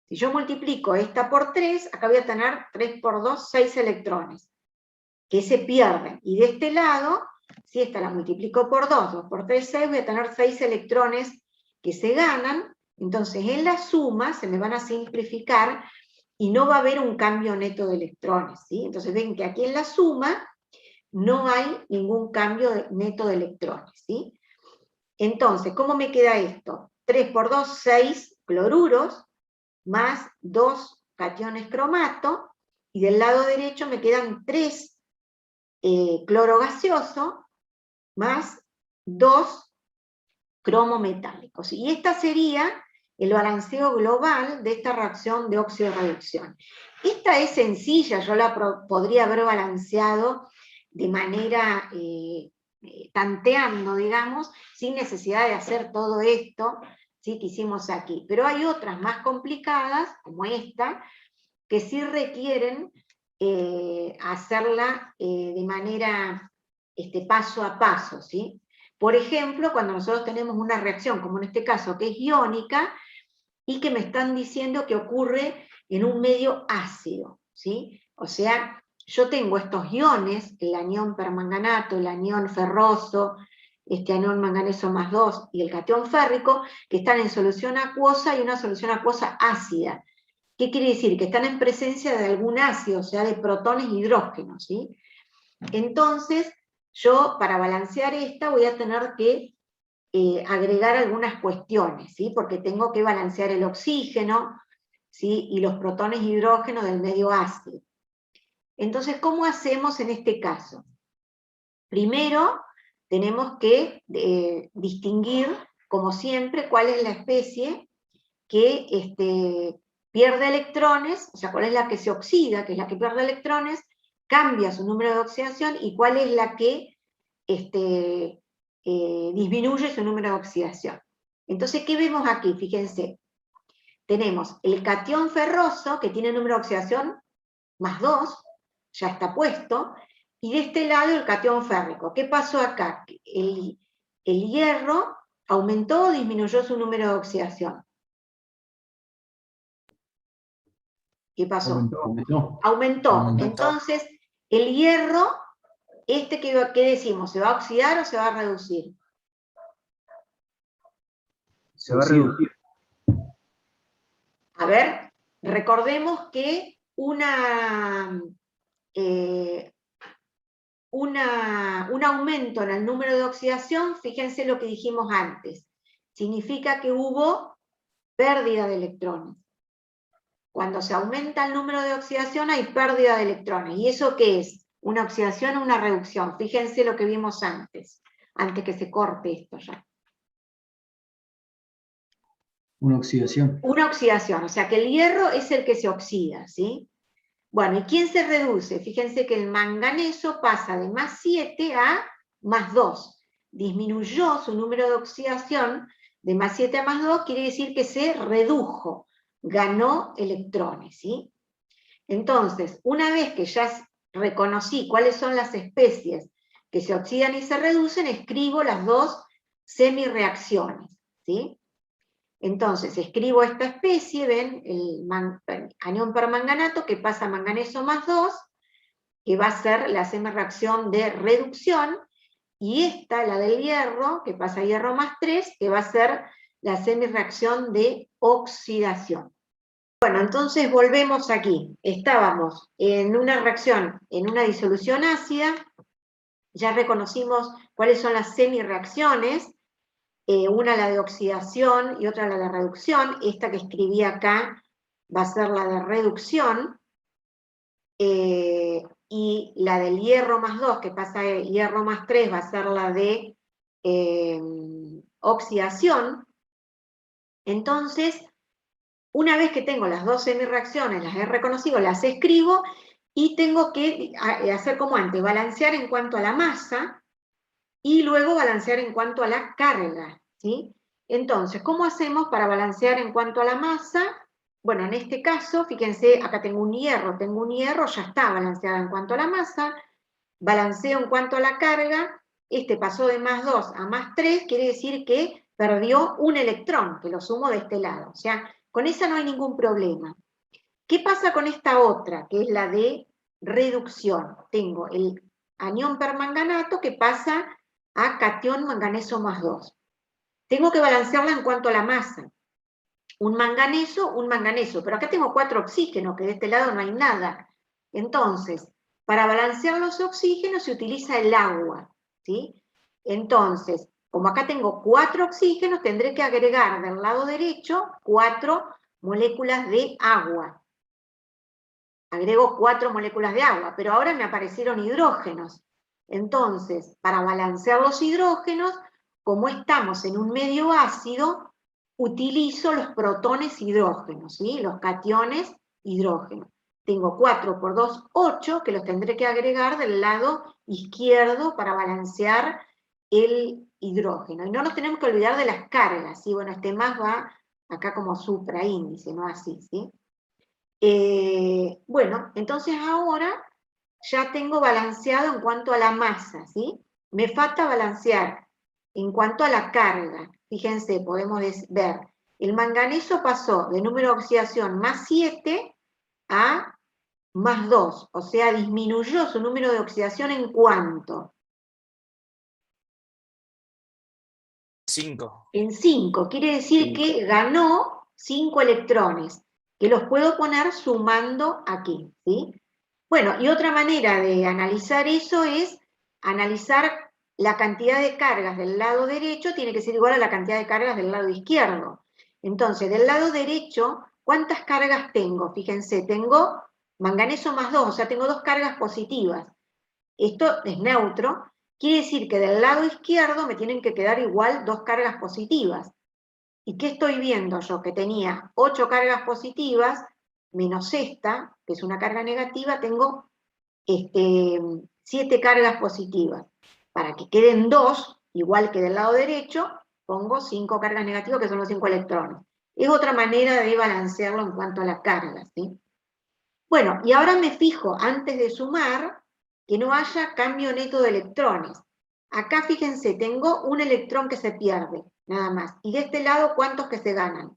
Si yo multiplico esta por 3, acá voy a tener 3 por 2, 6 electrones, que se pierden. Y de este lado, si esta la multiplico por 2, 2 por 3, 6, voy a tener 6 electrones que se ganan. Entonces en la suma se me van a simplificar y no va a haber un cambio neto de electrones, ¿sí? Entonces ven que aquí en la suma no hay ningún cambio neto de electrones, ¿sí? Entonces, ¿cómo me queda esto? 3 por 2, 6 cloruros, más 2 cationes cromato, y del lado derecho me quedan 3 cloro gaseoso, más 2 cromo metálicos. Y esta sería el balanceo global de esta reacción de óxido-reducción. Esta es sencilla, yo la podría haber balanceado de manera tanteando, digamos, sin necesidad de hacer todo esto, ¿sí?, que hicimos aquí. Pero hay otras más complicadas, como esta, que sí requieren hacerla de manera paso a paso, ¿sí? Por ejemplo, cuando nosotros tenemos una reacción, como en este caso, que es iónica, y que me están diciendo que ocurre en un medio ácido, ¿sí? O sea, yo tengo estos iones, el anión permanganato, el anión ferroso, este anión manganeso más 2 y el catión férrico, que están en solución acuosa y una solución acuosa ácida. ¿Qué quiere decir? Que están en presencia de algún ácido, o sea, de protones e hidrógenos, ¿sí? Entonces, yo para balancear esta voy a tener que agregar algunas cuestiones, ¿sí? Porque tengo que balancear el oxígeno, ¿sí?, y los protones e hidrógenos del medio ácido. Entonces, ¿cómo hacemos en este caso? Primero, tenemos que distinguir, como siempre, cuál es la especie que pierde electrones, o sea, cuál es la que se oxida, que es la que pierde electrones, cambia su número de oxidación, y cuál es la que disminuye su número de oxidación. Entonces, ¿qué vemos aquí? Fíjense, tenemos el catión ferroso, que tiene número de oxidación más 2, ya está puesto, y de este lado el catión férrico. ¿Qué pasó acá? El hierro aumentó o disminuyó su número de oxidación. ¿Qué pasó? Aumentó. Entonces, el hierro, ¿qué decimos? ¿Se va a oxidar o se va a reducir? Se va a reducir. A ver, recordemos que un aumento en el número de oxidación, fíjense lo que dijimos antes, significa que hubo pérdida de electrones. Cuando se aumenta el número de oxidación hay pérdida de electrones. ¿Y eso qué es? ¿Una oxidación o una reducción? Fíjense lo que vimos antes que se corte esto ya. Una oxidación. Una oxidación, o sea que el hierro es el que se oxida, ¿sí? Bueno, ¿y quién se reduce? Fíjense que el manganeso pasa de más 7 a más 2. Disminuyó su número de oxidación de más 7 a más 2, quiere decir que se redujo, ganó electrones, ¿sí? Entonces, una vez que ya reconocí cuáles son las especies que se oxidan y se reducen, escribo las dos semirreacciones, ¿sí? Entonces, escribo esta especie, ven, el anión permanganato que pasa a manganeso más 2, que va a ser la semirreacción de reducción, y esta, la del hierro, que pasa a hierro más 3, que va a ser la semirreacción de oxidación. Bueno, entonces volvemos aquí. Estábamos en una reacción, en una disolución ácida, ya reconocimos cuáles son las semirreacciones, una la de oxidación y otra la de reducción. Esta que escribí acá va a ser la de reducción, y la del hierro más 2, que pasa a hierro más 3, va a ser la de oxidación. Entonces, una vez que tengo las dos semirreacciones, las he reconocido, las escribo, y tengo que hacer como antes, balancear en cuanto a la masa, y luego balancear en cuanto a la carga, ¿sí? Entonces, ¿cómo hacemos para balancear en cuanto a la masa? Bueno, en este caso, fíjense, acá tengo un hierro, ya está balanceada en cuanto a la masa, balanceo en cuanto a la carga, este pasó de más 2 a más 3, quiere decir que perdió un electrón, que lo sumo de este lado, o sea, con esa no hay ningún problema. ¿Qué pasa con esta otra, que es la de reducción? Tengo el anión permanganato que pasa a catión manganeso más 2. Tengo que balancearla en cuanto a la masa. Un manganeso, pero acá tengo 4 oxígenos, que de este lado no hay nada. Entonces, para balancear los oxígenos se utiliza el agua, ¿sí? Entonces, como acá tengo 4 oxígenos, tendré que agregar del lado derecho 4 moléculas de agua. Agrego 4 moléculas de agua, pero ahora me aparecieron hidrógenos. Entonces, para balancear los hidrógenos, como estamos en un medio ácido, utilizo los protones hidrógenos, ¿sí? Los cationes hidrógenos. Tengo 4 por 2, 8, que los tendré que agregar del lado izquierdo para balancear el hidrógeno. Y no nos tenemos que olvidar de las cargas, ¿sí? Bueno, este más va acá como supraíndice, no así, ¿sí? Bueno, entonces ahora ya tengo balanceado en cuanto a la masa, ¿sí? Me falta balancear en cuanto a la carga. Fíjense, podemos ver, el manganeso pasó de número de oxidación más 7 a más 2, o sea, disminuyó su número de oxidación en ¿cuánto? 5. En 5, quiere decir que ganó 5 electrones, que los puedo poner sumando aquí, ¿sí? Bueno, y otra manera de analizar eso es analizar la cantidad de cargas del lado derecho, tiene que ser igual a la cantidad de cargas del lado izquierdo. Entonces, del lado derecho, ¿cuántas cargas tengo? Fíjense, tengo manganeso más 2, o sea, tengo 2 cargas positivas. Esto es neutro, quiere decir que del lado izquierdo me tienen que quedar igual 2 cargas positivas. ¿Y qué estoy viendo yo? Que tenía 8 cargas positivas, menos esta, que es una carga negativa, tengo 7 cargas positivas. Para que queden 2, igual que del lado derecho, pongo 5 cargas negativas, que son los 5 electrones. Es otra manera de balancearlo en cuanto a la carga, ¿sí? Bueno, y ahora me fijo, antes de sumar, que no haya cambio neto de electrones. Acá, fíjense, tengo un electrón que se pierde, nada más. Y de este lado, ¿cuántos que se ganan?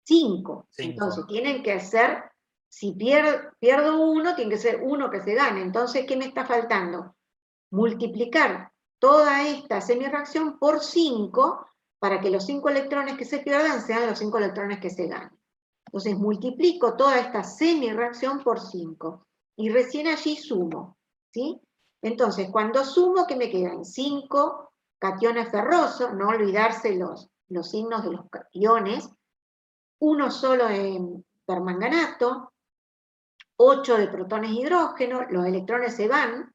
5. Entonces, tienen que ser, si pierdo uno, tiene que ser uno que se gane. Entonces, ¿qué me está faltando? Multiplicar toda esta semirreacción por 5 para que los 5 electrones que se pierdan sean los 5 electrones que se ganen. Entonces, multiplico toda esta semirreacción por 5. Y recién allí sumo, ¿sí? Entonces, cuando sumo, ¿qué me quedan? 5 cationes ferrosos, no olvidarse los signos de los cationes, uno solo de permanganato, 8 de protones hidrógeno, los electrones se van,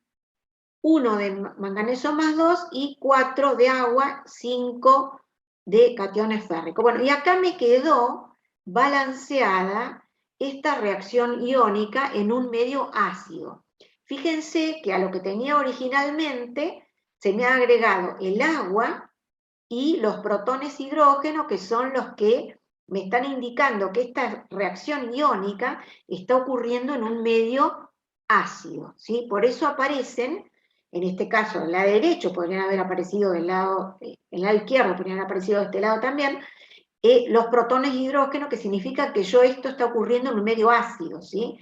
1 de manganeso más 2 y 4 de agua, 5 de cationes férricos. Bueno, y acá me quedó balanceada esta reacción iónica en un medio ácido. Fíjense que a lo que tenía originalmente se me ha agregado el agua y los protones hidrógeno, que son los que me están indicando que esta reacción iónica está ocurriendo en un medio ácido, ¿sí? Por eso aparecen, en este caso, el lado derecho podrían haber aparecido del lado, el lado izquierdo podrían haber aparecido de este lado también, los protones de hidrógeno, que significa que esto está ocurriendo en un medio ácido, ¿sí?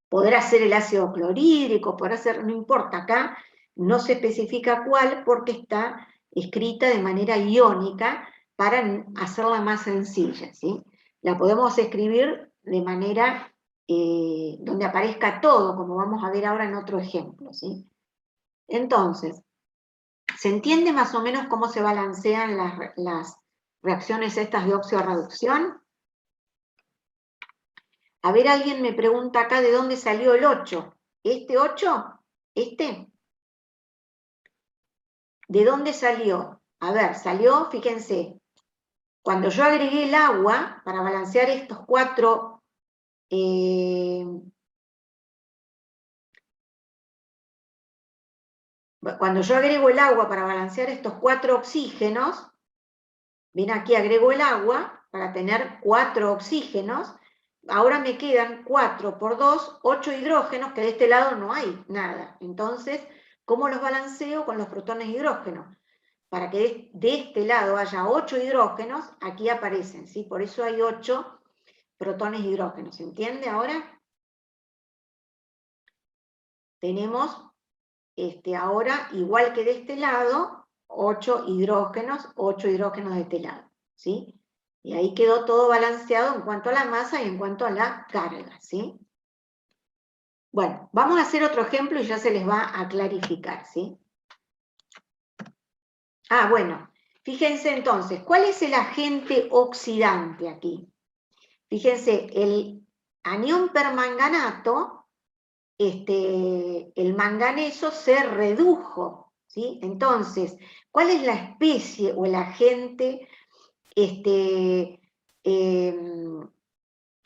Podrá ser el ácido clorhídrico, podrá ser, no importa, acá no se especifica cuál porque está escrita de manera iónica para hacerla más sencilla, ¿sí? La podemos escribir de manera donde aparezca todo, como vamos a ver ahora en otro ejemplo, ¿sí? Entonces, ¿se entiende más o menos cómo se balancean las reacciones estas de óxido-reducción? A ver, alguien me pregunta acá de dónde salió el 8. ¿Este 8? ¿Este? ¿De dónde salió? A ver, salió, fíjense, cuando yo agregué el agua para balancear estos cuatro, cuando yo agrego el agua para balancear estos 4 oxígenos, ven aquí agrego el agua para tener 4 oxígenos, ahora me quedan 4 por 2, 8 hidrógenos, que de este lado no hay nada. Entonces, ¿cómo los balanceo? Con los protones de hidrógeno. Para que de este lado haya 8 hidrógenos, aquí aparecen, ¿sí? Por eso hay 8 protones de hidrógeno. ¿Se entiende ahora? Tenemos ahora, igual que de este lado, 8 hidrógenos de este lado, ¿sí? Y ahí quedó todo balanceado en cuanto a la masa y en cuanto a la carga, ¿sí? Bueno, vamos a hacer otro ejemplo y ya se les va a clarificar, ¿sí? Ah, bueno, fíjense entonces, ¿cuál es el agente oxidante aquí? Fíjense, el anión permanganato, el manganeso se redujo, ¿sí? Entonces, ¿cuál es la especie o el agente que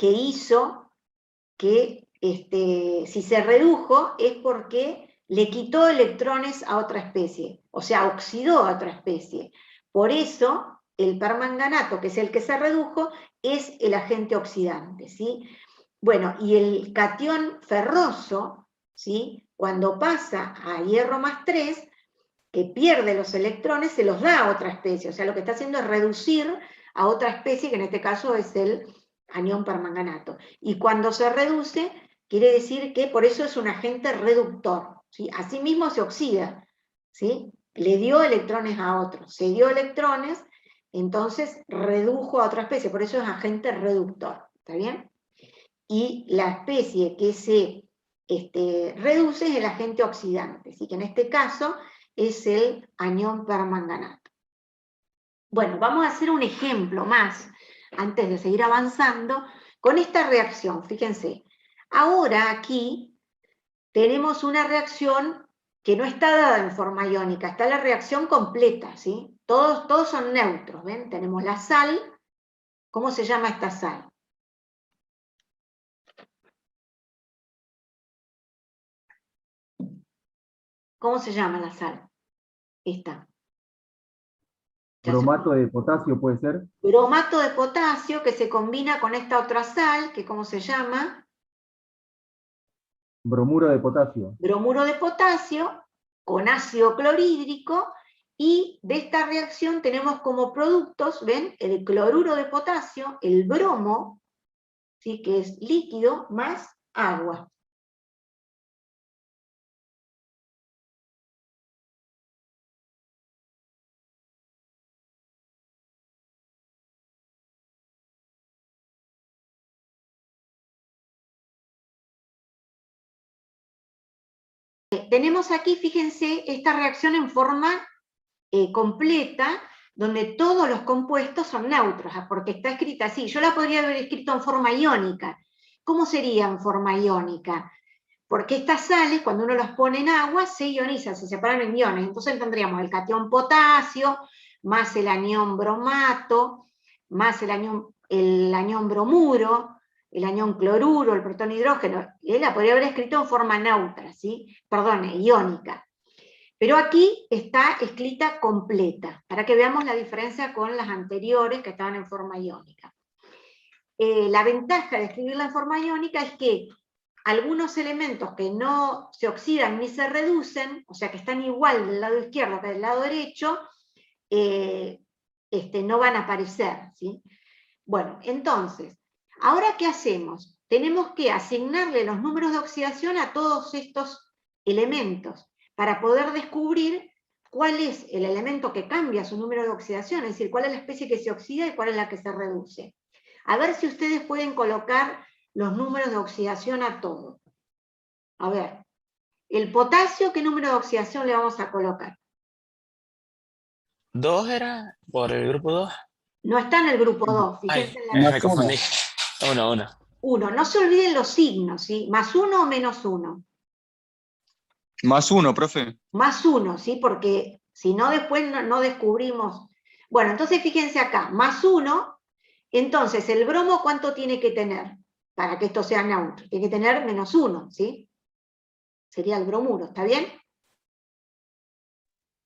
hizo que si se redujo es porque le quitó electrones a otra especie, o sea, oxidó a otra especie? Por eso, el permanganato, que es el que se redujo, es el agente oxidante, ¿sí? Bueno, y el catión ferroso, ¿sí? Cuando pasa a hierro más 3, que pierde los electrones, se los da a otra especie, o sea, lo que está haciendo es reducir a otra especie, que en este caso es el anión permanganato. Y cuando se reduce, quiere decir que por eso es un agente reductor, ¿sí? Asimismo se oxida, ¿sí? Le dio electrones a otro, se dio electrones, entonces redujo a otra especie, por eso es agente reductor, ¿está bien? Y la especie que se reduce es el agente oxidante, ¿sí? Que en este caso es el anión permanganato. Bueno, vamos a hacer un ejemplo más, antes de seguir avanzando, con esta reacción. Fíjense, ahora aquí tenemos una reacción que no está dada en forma iónica, está la reacción completa, ¿sí? Todos son neutros, ¿ven? Tenemos la sal. ¿Cómo se llama esta sal? ¿Cómo se llama la sal? Esta. Bromato de potasio, ¿puede ser? Bromato de potasio que se combina con esta otra sal, que ¿cómo se llama? Bromuro de potasio. Bromuro de potasio con ácido clorhídrico, y de esta reacción tenemos como productos, ¿ven? El cloruro de potasio, el bromo, ¿sí? Que es líquido, más agua. Tenemos aquí, fíjense, esta reacción en forma completa, donde todos los compuestos son neutros, porque está escrita así. Yo la podría haber escrito en forma iónica. ¿Cómo sería en forma iónica? Porque estas sales, cuando uno las pone en agua, se ionizan, se separan en iones. Entonces tendríamos el catión potasio, más el anión bromato, más el anión bromuro, el anión cloruro, el protón hidrógeno. Él la podría haber escrito en forma neutra, ¿sí? Perdón, iónica. Pero aquí está escrita completa, para que veamos la diferencia con las anteriores que estaban en forma iónica. la ventaja de escribirla en forma iónica es que algunos elementos que no se oxidan ni se reducen, o sea que están igual del lado izquierdo que del lado derecho, no van a aparecer, ¿sí? Bueno, entonces, ¿ahora qué hacemos? Tenemos que asignarle los números de oxidación a todos estos elementos para poder descubrir cuál es el elemento que cambia su número de oxidación, es decir, cuál es la especie que se oxida y cuál es la que se reduce. A ver si ustedes pueden colocar los números de oxidación a todo. A ver, el potasio, ¿qué número de oxidación le vamos a colocar? 2 era por el grupo 2. No está en el grupo 2, Ay, fíjense en la me confundí. 1. 1. No se olviden los signos, ¿sí? Más 1 o menos 1. Más 1, profe. Más 1, ¿sí? Porque si no, después no descubrimos. Bueno, entonces fíjense acá, más 1, entonces el bromo, ¿cuánto tiene que tener? Para que esto sea neutro. Tiene que tener menos 1, ¿sí? Sería el bromuro, ¿está bien?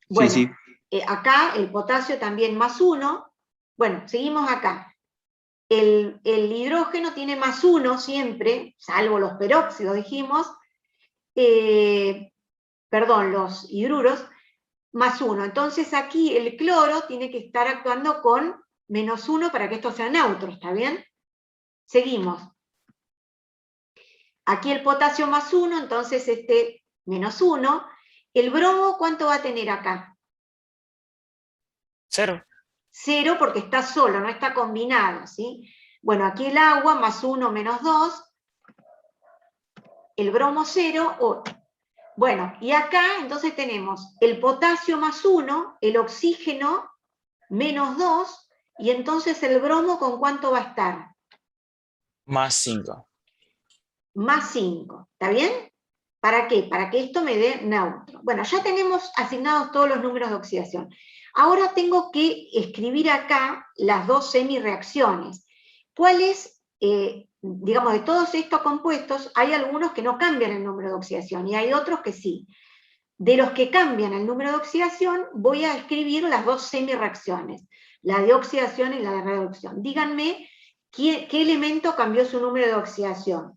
Bueno, Sí, sí. Acá el potasio también más 1. Bueno, seguimos acá. El hidrógeno tiene más 1 siempre, salvo los peróxidos, dijimos. Perdón, los hidruros, más 1. Entonces aquí el cloro tiene que estar actuando con menos 1 para que esto sea neutro, ¿está bien? Seguimos. Aquí el potasio más 1, entonces menos 1. El bromo, ¿cuánto va a tener acá? 0. 0 porque está solo, no está combinado, ¿sí? Bueno, aquí el agua, más 1, menos 2. El bromo 0, 8. Bueno, y acá entonces tenemos el potasio más 1, el oxígeno menos 2, y entonces el bromo, ¿con cuánto va a estar? Más 5. Más 5, ¿está bien? ¿Para qué? Para que esto me dé neutro. Bueno, ya tenemos asignados todos los números de oxidación. Ahora tengo que escribir acá las dos semireacciones. ¿Cuáles, digamos, de todos estos compuestos, hay algunos que no cambian el número de oxidación y hay otros que sí? De los que cambian el número de oxidación, voy a escribir las dos semireacciones, la de oxidación y la de reducción. Díganme qué elemento cambió su número de oxidación.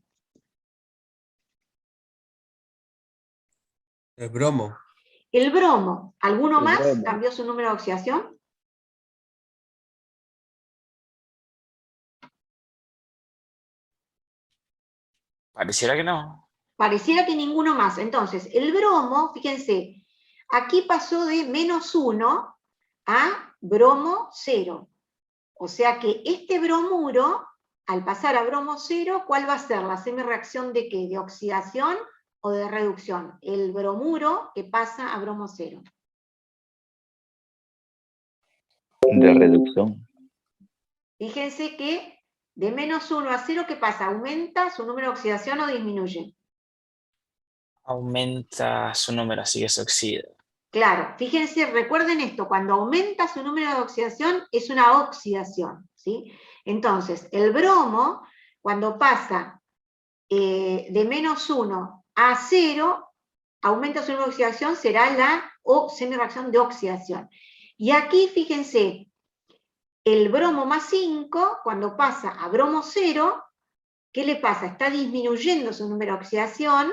El bromo. El bromo, ¿alguno El más bromo. cambió su número de oxidación? Pareciera que no. Pareciera que ninguno más. Entonces, el bromo, fíjense, aquí pasó de menos 1 a bromo 0. O sea que este bromuro, al pasar a bromo 0, ¿cuál va a ser la semireacción de qué? ¿De oxidación o de reducción? El bromuro que pasa a bromo 0. De reducción. Fíjense que de menos 1 a 0, ¿qué pasa? ¿Aumenta su número de oxidación o disminuye? Aumenta su número, así que se oxida. Claro, fíjense, recuerden esto, cuando aumenta su número de oxidación, es una oxidación, ¿sí? Entonces, el bromo, cuando pasa de menos 1 a 0, aumenta su número de oxidación, será la semireacción de oxidación. Y aquí, fíjense, el bromo más 5, cuando pasa a bromo 0, ¿qué le pasa? Está disminuyendo su número de oxidación,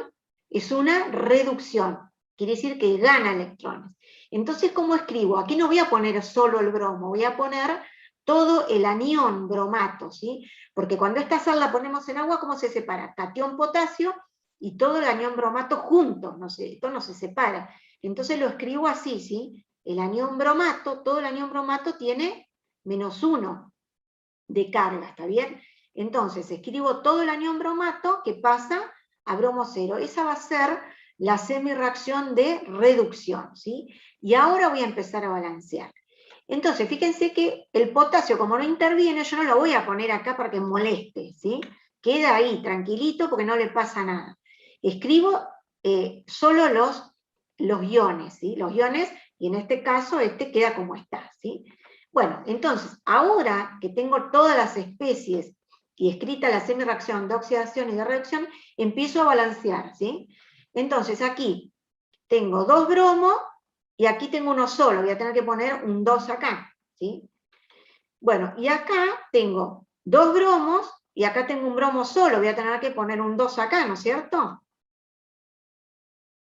es una reducción. Quiere decir que gana electrones. Entonces, ¿cómo escribo? Aquí no voy a poner solo el bromo, voy a poner todo el anión bromato, ¿sí? Porque cuando esta sal la ponemos en agua, ¿cómo se separa? Catión potasio y todo el anión bromato juntos, no sé, esto no se separa. Entonces lo escribo así, ¿sí? El anión bromato, todo el anión bromato tiene menos 1 de carga, ¿está bien? Entonces escribo todo el anión bromato que pasa a bromo 0. Esa va a ser la semireacción de reducción, ¿sí? Y ahora voy a empezar a balancear. Entonces, fíjense que el potasio, como no interviene, yo no lo voy a poner acá para que moleste, ¿sí? Queda ahí, tranquilito, porque no le pasa nada. Escribo solo los iones, ¿sí? Los iones, y en este caso, queda como está, ¿sí? Bueno, entonces, ahora que tengo todas las especies y escrita la semireacción de oxidación y de reducción, empiezo a balancear, ¿sí? Entonces aquí tengo 2 bromos y aquí tengo uno solo, voy a tener que poner un 2 acá, ¿sí? Bueno, y acá tengo 2 bromos, y acá tengo un bromo solo, voy a tener que poner un 2 acá, ¿no es cierto?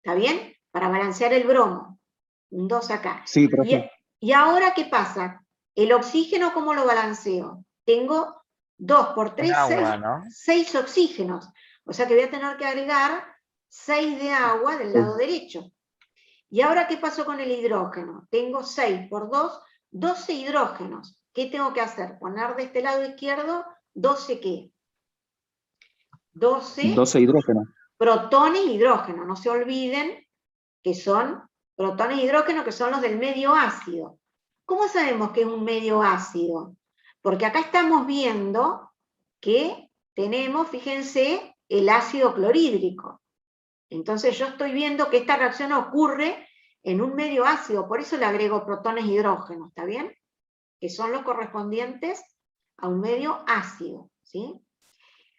¿Está bien? Para balancear el bromo, un 2 acá. Sí, profe. Y ahora, ¿qué pasa? El oxígeno, ¿cómo lo balanceo? Tengo 2 por 3, Agua, ¿no? 6 oxígenos. O sea que voy a tener que agregar 6 de agua del lado derecho. ¿Y ahora qué pasó con el hidrógeno? Tengo 6 por 2, 12 hidrógenos. ¿Qué tengo que hacer? Poner de este lado izquierdo 12 ¿qué? 12 hidrógenos. protones e hidrógenos. No se olviden que son protones e hidrógenos, que son los del medio ácido. ¿Cómo sabemos que es un medio ácido? Porque acá estamos viendo que tenemos, fíjense, el ácido clorhídrico. Entonces yo estoy viendo que esta reacción ocurre en un medio ácido, por eso le agrego protones e hidrógenos, ¿está bien? Que son los correspondientes a un medio ácido, ¿sí?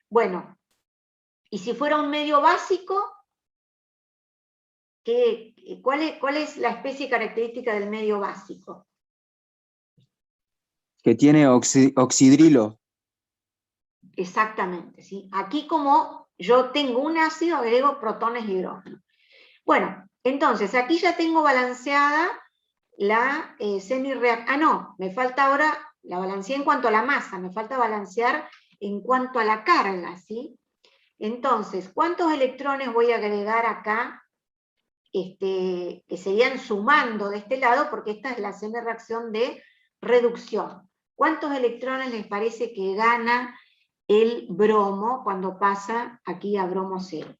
Bueno, y si fuera un medio básico, ¿cuál es la especie característica del medio básico? Que tiene oxidrilo. Exactamente, ¿sí? Aquí como yo tengo un ácido, agrego protones e hidrógenos. Bueno, entonces aquí ya tengo balanceada la semireacción. Ah, no, me falta ahora, la balanceé en cuanto a la masa, me falta balancear en cuanto a la carga, ¿sí? Entonces, ¿cuántos electrones voy a agregar acá? Que serían sumando de este lado, porque esta es la semireacción de reducción. ¿Cuántos electrones les parece que gana el bromo cuando pasa aquí a bromo 0?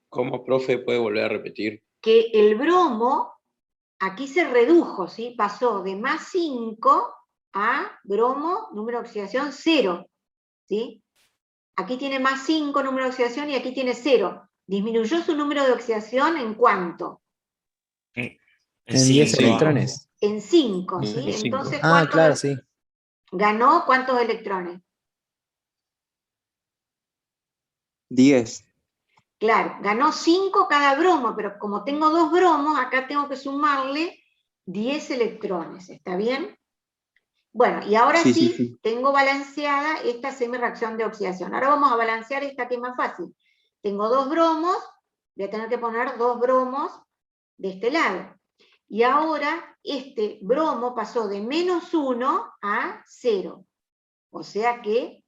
¿Cómo, profe, puede volver a repetir? Que el bromo aquí se redujo, ¿sí? Pasó de más 5 a bromo, número de oxidación 0, ¿sí? Aquí tiene más 5 número de oxidación y aquí tiene 0. Disminuyó su número de oxidación ¿en cuánto? En En 10 cinco. electrones. En 5, ¿sí? En 5. Entonces, Ah, claro, sí. ¿ganó cuántos electrones? 10. Claro, ganó 5 cada bromo, pero como tengo 2 bromos, acá tengo que sumarle 10 electrones, ¿está bien? Bueno, y ahora sí, tengo balanceada esta semireacción de oxidación. Ahora vamos a balancear esta que es más fácil. Tengo 2 bromos, voy a tener que poner 2 bromos de este lado. Y ahora este bromo pasó de -1 a 0. O sea que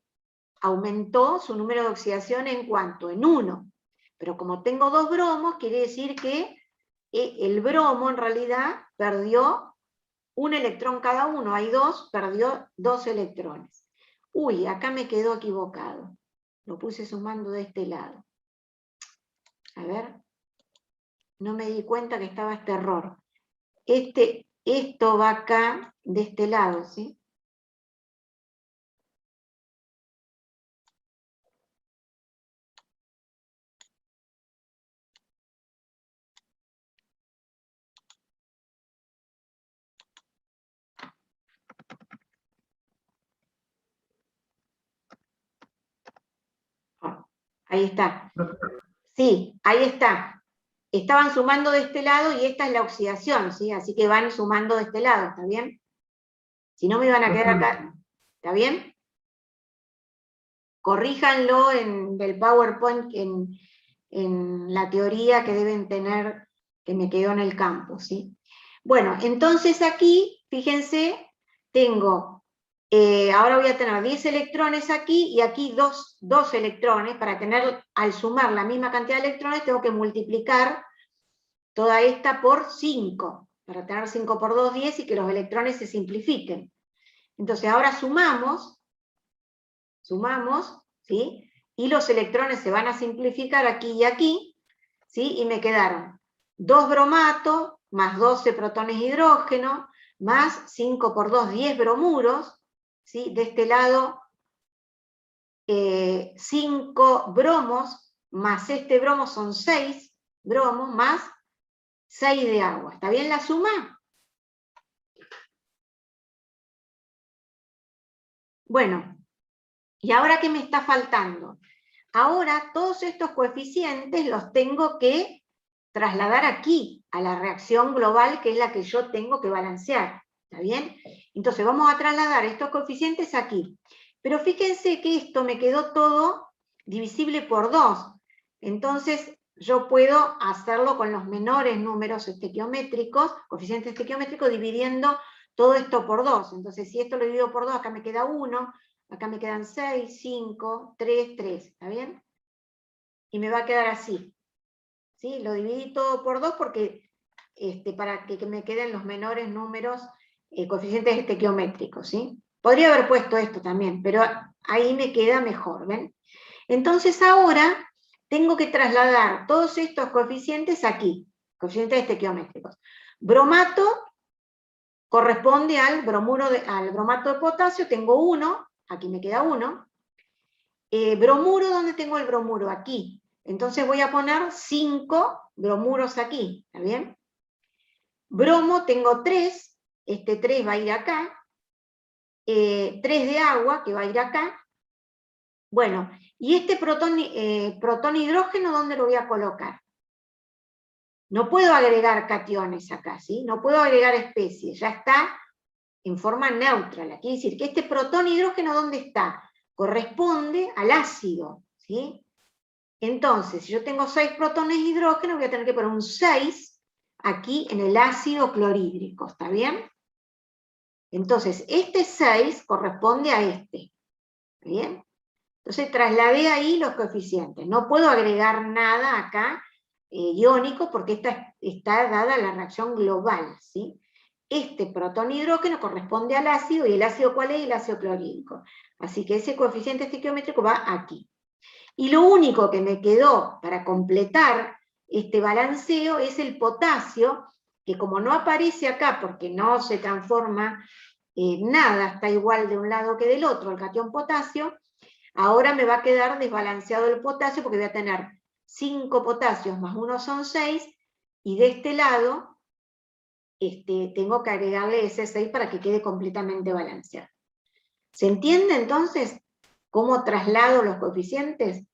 aumentó su número de oxidación en cuánto, en 1. Pero como tengo 2 bromos, quiere decir que el bromo en realidad perdió un electrón cada uno, hay 2, perdió 2 electrones. Uy, acá me quedó equivocado. Lo puse sumando de este lado. A ver, no me di cuenta que estaba este error. Esto va acá, de este lado, ¿sí? Ahí está. Sí, ahí está. Estaban sumando de este lado y esta es la oxidación, ¿sí? Así que van sumando de este lado, ¿está bien? Si no me iban a quedar acá, ¿está bien? Corríjanlo en el PowerPoint, en la teoría que deben tener, que me quedó en el campo, ¿sí? Bueno, entonces aquí, fíjense, tengo, ahora voy a tener 10 electrones aquí, y aquí 2 electrones. Para tener, al sumar la misma cantidad de electrones, tengo que multiplicar toda esta por 5, para tener 5 por 2, 10, y que los electrones se simplifiquen. Entonces ahora sumamos, ¿sí? Y los electrones se van a simplificar aquí y aquí, ¿sí? Y me quedaron 2 bromatos, más 12 protones hidrógeno, más 5 por 2, 10 bromuros, ¿sí? De este lado 5 bromos, más este bromo son 6 bromos, más 6 de agua. ¿Está bien la suma? Bueno, ¿y ahora qué me está faltando? Ahora todos estos coeficientes los tengo que trasladar aquí, a la reacción global, que es la que yo tengo que balancear. ¿Está bien? Entonces vamos a trasladar estos coeficientes aquí. Pero fíjense que esto me quedó todo divisible por 2. Entonces yo puedo hacerlo con los menores números estequiométricos, coeficientes estequiométricos, dividiendo todo esto por 2. Entonces si esto lo divido por 2, acá me queda 1, acá me quedan 6, 5, 3, 3. ¿Está bien? Y me va a quedar así. ¿Sí? Lo dividí todo por 2 porque, para que me queden los menores números, coeficientes estequiométricos, ¿sí? Podría haber puesto esto también, pero ahí me queda mejor, ¿ven? Entonces ahora tengo que trasladar todos estos coeficientes aquí, coeficientes estequiométricos. Bromato corresponde al bromato de potasio, tengo 1, aquí me queda 1. Bromuro, ¿dónde tengo el bromuro? Aquí. Entonces voy a poner 5 bromuros aquí, ¿está bien? Bromo tengo 3, este 3 va a ir acá, 3 de agua que va a ir acá. Bueno, y este protón hidrógeno, ¿dónde lo voy a colocar? No puedo agregar cationes acá, ¿sí? No puedo agregar especies, ya está en forma neutra. Quiere decir que este protón hidrógeno, ¿dónde está? Corresponde al ácido, ¿sí? Entonces, si yo tengo 6 protones de hidrógeno, voy a tener que poner un 6 aquí en el ácido clorhídrico, ¿está bien? Entonces, este 6 corresponde a este, ¿está bien? Entonces trasladé ahí los coeficientes. No puedo agregar nada acá iónico porque esta está dada la reacción global, ¿sí? Este protón hidrógeno corresponde al ácido, y el ácido ¿cuál es? El ácido clorhídrico. Así que ese coeficiente estequiométrico va aquí. Y lo único que me quedó para completar este balanceo es el potasio, que como no aparece acá porque no se transforma nada, está igual de un lado que del otro, el catión potasio, ahora me va a quedar desbalanceado el potasio porque voy a tener 5 potasios más 1 son 6, y de este lado tengo que agregarle ese 6 para que quede completamente balanceado. ¿Se entiende entonces cómo traslado los coeficientes?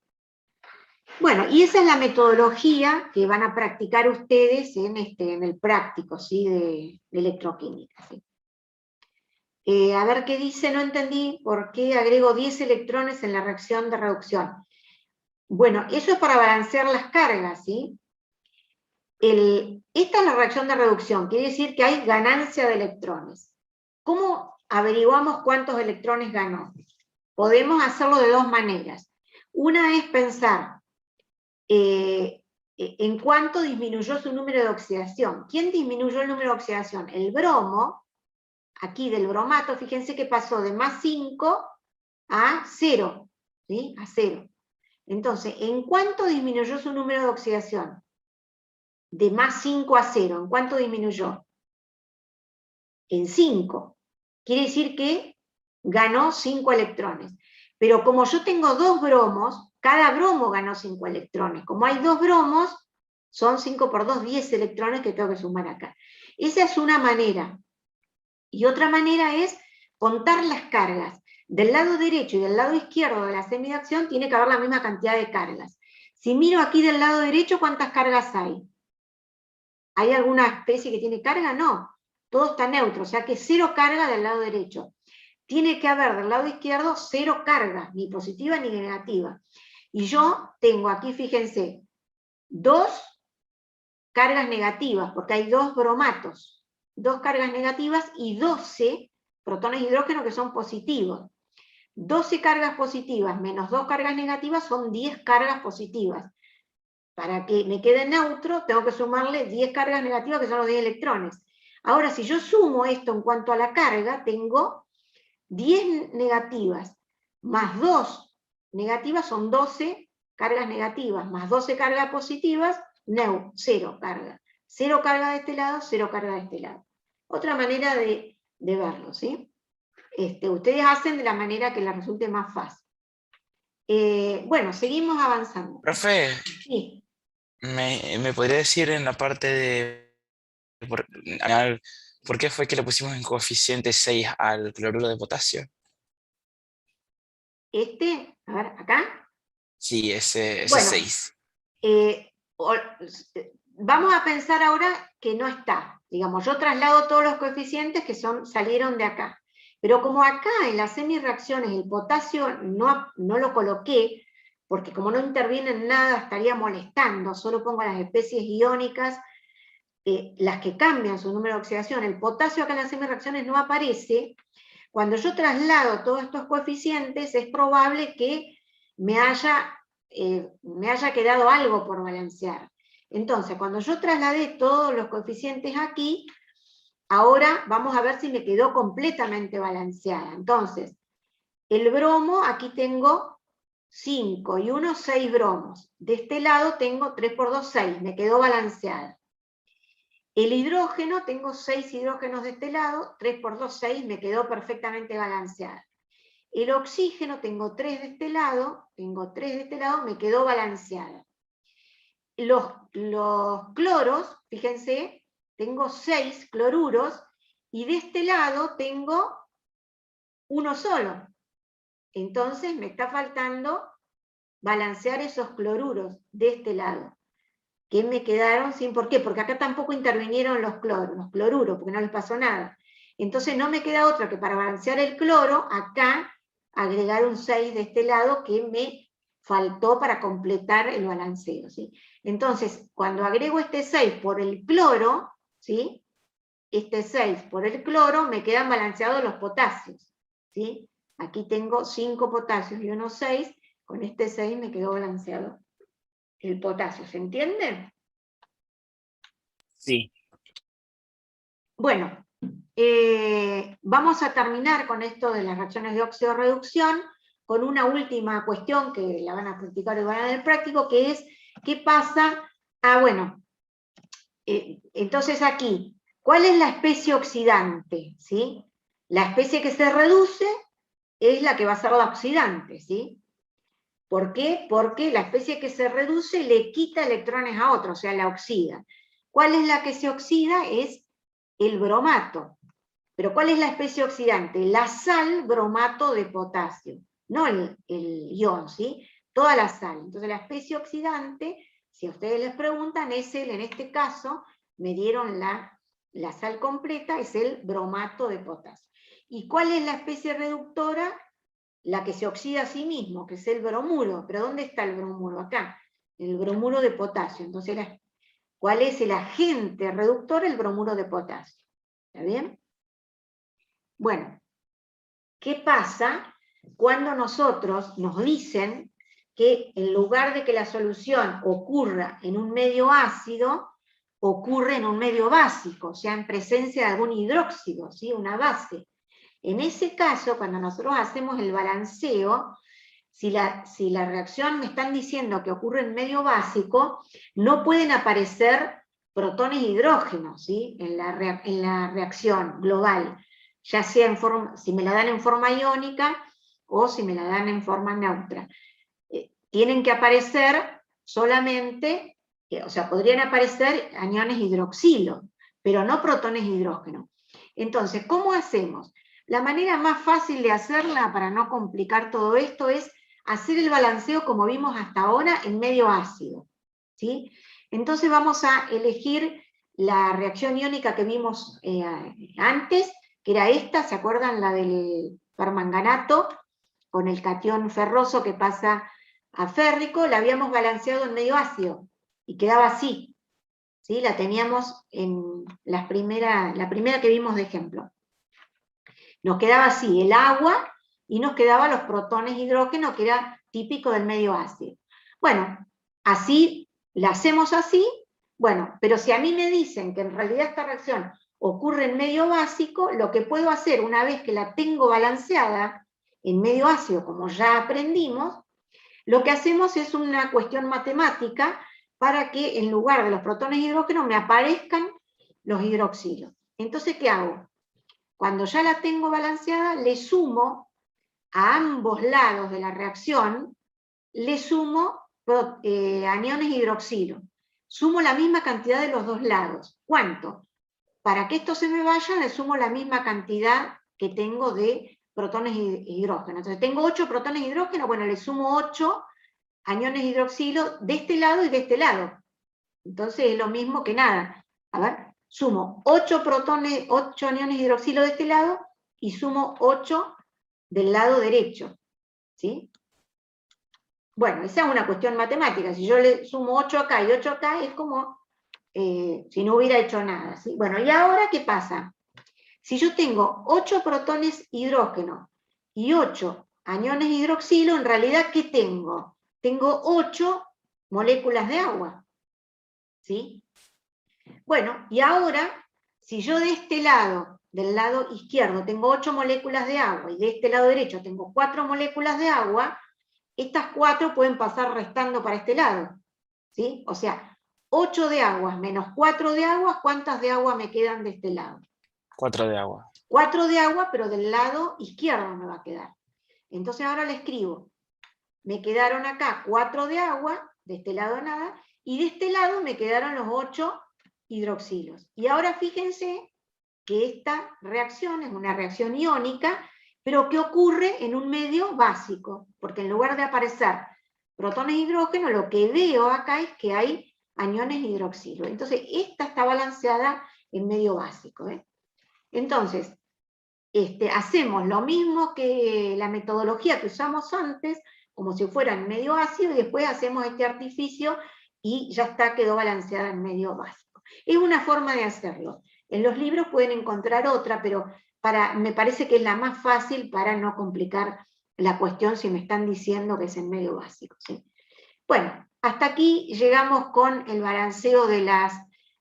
Bueno, y esa es la metodología que van a practicar ustedes en el práctico, ¿sí? de electroquímica, ¿sí? A ver qué dice, no entendí por qué agrego 10 electrones en la reacción de reducción. Bueno, eso es para balancear las cargas, ¿sí? Esta es la reacción de reducción, quiere decir que hay ganancia de electrones. ¿Cómo averiguamos cuántos electrones ganó? Podemos hacerlo de dos maneras. Una es pensar en cuánto disminuyó su número de oxidación. ¿Quién disminuyó el número de oxidación? El bromo, aquí del bromato, fíjense que pasó de más 5 a 0, ¿sí? A 0. Entonces, ¿en cuánto disminuyó su número de oxidación? De más 5 a 0, ¿en cuánto disminuyó? En 5. Quiere decir que ganó 5 electrones. Pero como yo tengo 2 bromos, cada bromo ganó 5 electrones. Como hay 2 bromos, son 5 por 2, 10 electrones que tengo que sumar acá. Esa es una manera. Y otra manera es contar las cargas. Del lado derecho y del lado izquierdo de la semiacción tiene que haber la misma cantidad de cargas. Si miro aquí del lado derecho, ¿cuántas cargas hay? ¿Hay alguna especie que tiene carga? No. Todo está neutro, o sea que 0 carga del lado derecho. Tiene que haber del lado izquierdo 0 cargas, ni positiva ni negativa. Y yo tengo aquí, fíjense, 2 cargas negativas, porque hay 2 bromatos, 2 cargas negativas y 12 protones de hidrógeno que son positivos. 12 cargas positivas menos 2 cargas negativas son 10 cargas positivas. Para que me quede neutro, tengo que sumarle 10 cargas negativas, que son los 10 electrones. Ahora, si yo sumo esto en cuanto a la carga, tengo 10 negativas más 2 negativas son 12 cargas negativas, más 12 cargas positivas, 0 carga. 0 carga de este lado, 0 carga de este lado. Otra manera de verlo, ¿sí? Ustedes hacen de la manera que les resulte más fácil. Bueno, seguimos avanzando. Profe, Sí. ¿me podría decir en la parte de por qué fue que le pusimos en coeficiente 6 al cloruro de potasio? A ver, acá. Sí, ese Bueno, 6. vamos a pensar ahora que no está. Digamos, yo traslado todos los coeficientes que salieron de acá. Pero como acá en las semirreacciones el potasio no lo coloqué, porque como no interviene en nada estaría molestando, solo pongo las especies iónicas, las que cambian su número de oxidación. El potasio acá en las semirreacciones no aparece. Cuando yo traslado todos estos coeficientes es probable que me haya quedado algo por balancear. Entonces, cuando yo trasladé todos los coeficientes aquí, ahora vamos a ver si me quedó completamente balanceada. Entonces, el bromo, aquí tengo 5 y 1, 6 bromos. De este lado tengo 3 por 2, 6, me quedó balanceada. El hidrógeno, tengo 6 hidrógenos de este lado, 3 por 2, 6, me quedó perfectamente balanceada. El oxígeno, tengo 3 de este lado, me quedó balanceada. Los cloros, fíjense, tengo 6 cloruros, y de este lado tengo uno solo. Entonces me está faltando balancear esos cloruros de este lado, que me quedaron sin. ¿Por qué? Porque acá tampoco intervinieron los cloruros, porque no les pasó nada. Entonces no me queda otra que para balancear el cloro, acá agregar un 6 de este lado que me faltó para completar el balanceo, ¿sí? Entonces, cuando agrego este 6 por el cloro, ¿sí? Este 6 por el cloro, me quedan balanceados los potasios, ¿sí? Aquí tengo 5 potasios y 1 6, con este 6 me quedó balanceado el potasio, ¿se entiende? Sí. Bueno, vamos a terminar con esto de las reacciones de óxido-reducción, con una última cuestión que la van a practicar y van a ver práctico, que es, ¿qué pasa? Entonces aquí, ¿cuál es la especie oxidante? ¿Sí? La especie que se reduce es la que va a ser la oxidante, ¿sí? ¿Por qué? Porque la especie que se reduce le quita electrones a otra, o sea, la oxida. ¿Cuál es la que se oxida? Es el bromato. ¿Pero cuál es la especie oxidante? La sal bromato de potasio, no el ion, ¿sí? Toda la sal. Entonces la especie oxidante, si a ustedes les preguntan, es en este caso, me dieron la sal completa, es el bromato de potasio. ¿Y cuál es la especie reductora? La que se oxida a sí mismo, que es el bromuro. ¿Pero dónde está el bromuro? Acá, el bromuro de potasio. Entonces, ¿cuál es el agente reductor? El bromuro de potasio. ¿Está bien? Bueno, ¿qué pasa cuando nosotros nos dicen que en lugar de que la solución ocurra en un medio ácido, ocurre en un medio básico, o sea, en presencia de algún hidróxido, ¿sí? Una base? En ese caso, cuando nosotros hacemos el balanceo, si la reacción me están diciendo que ocurre en medio básico, no pueden aparecer protones e hidrógenos, ¿sí? en la reacción global, ya sea si me la dan en forma iónica o si me la dan en forma neutra. Tienen que aparecer solamente, o sea, podrían aparecer aniones hidroxilo, pero no protones e hidrógeno. Entonces, ¿cómo hacemos? La manera más fácil de hacerla, para no complicar todo esto, es hacer el balanceo como vimos hasta ahora en medio ácido, ¿sí? Entonces vamos a elegir la reacción iónica que vimos antes, que era esta, ¿se acuerdan? La del permanganato, con el catión ferroso que pasa a férrico, la habíamos balanceado en medio ácido, y quedaba así, ¿sí? La teníamos en la primera que vimos de ejemplo. Nos quedaba así, el agua, y nos quedaban los protones hidrógeno, que era típico del medio ácido. Bueno, así, la hacemos así, bueno, pero si a mí me dicen que en realidad esta reacción ocurre en medio básico, lo que puedo hacer una vez que la tengo balanceada en medio ácido, como ya aprendimos, lo que hacemos es una cuestión matemática para que en lugar de los protones hidrógeno me aparezcan los hidroxilos. Entonces, ¿qué hago? Cuando ya la tengo balanceada, le sumo a ambos lados de la reacción, le sumo aniones hidroxilo. Sumo la misma cantidad de los dos lados. ¿Cuánto? Para que esto se me vaya, le sumo la misma cantidad que tengo de protones e hidrógeno. Entonces tengo 8 protones de hidrógeno, bueno, le sumo 8 aniones hidroxilo de este lado y de este lado. Entonces es lo mismo que nada. A ver, sumo 8 protones, 8 aniones de hidroxilo de este lado, y sumo 8 del lado derecho, ¿sí? Bueno, esa es una cuestión matemática. Si yo le sumo 8 acá y 8 acá, es como si no hubiera hecho nada, ¿sí? Bueno, ¿y ahora qué pasa? Si yo tengo 8 protones hidrógeno y 8 aniones hidroxilo, en realidad, ¿qué tengo? Tengo 8 moléculas de agua, ¿sí? Bueno, y ahora, si yo de este lado, del lado izquierdo, tengo 8 moléculas de agua, y de este lado derecho tengo 4 moléculas de agua, estas 4 pueden pasar restando para este lado, ¿sí? O sea, 8 de aguas menos 4 de aguas, ¿cuántas de agua me quedan de este lado? 4 de agua. 4 de agua, pero del lado izquierdo me va a quedar. Entonces ahora le escribo, me quedaron acá 4 de agua, de este lado nada, y de este lado me quedaron los 8 hidroxilos. Y ahora fíjense que esta reacción es una reacción iónica, pero que ocurre en un medio básico, porque en lugar de aparecer protones de hidrógeno, lo que veo acá es que hay aniones hidroxilo. Entonces esta está balanceada en medio básico, ¿eh? Entonces, hacemos lo mismo que la metodología que usamos antes, como si fuera en medio ácido, y después hacemos este artificio y ya está, quedó balanceada en medio básico. Es una forma de hacerlo. En los libros pueden encontrar otra, pero me parece que es la más fácil para no complicar la cuestión si me están diciendo que es en medio básico, ¿sí? Bueno, hasta aquí llegamos con el balanceo de las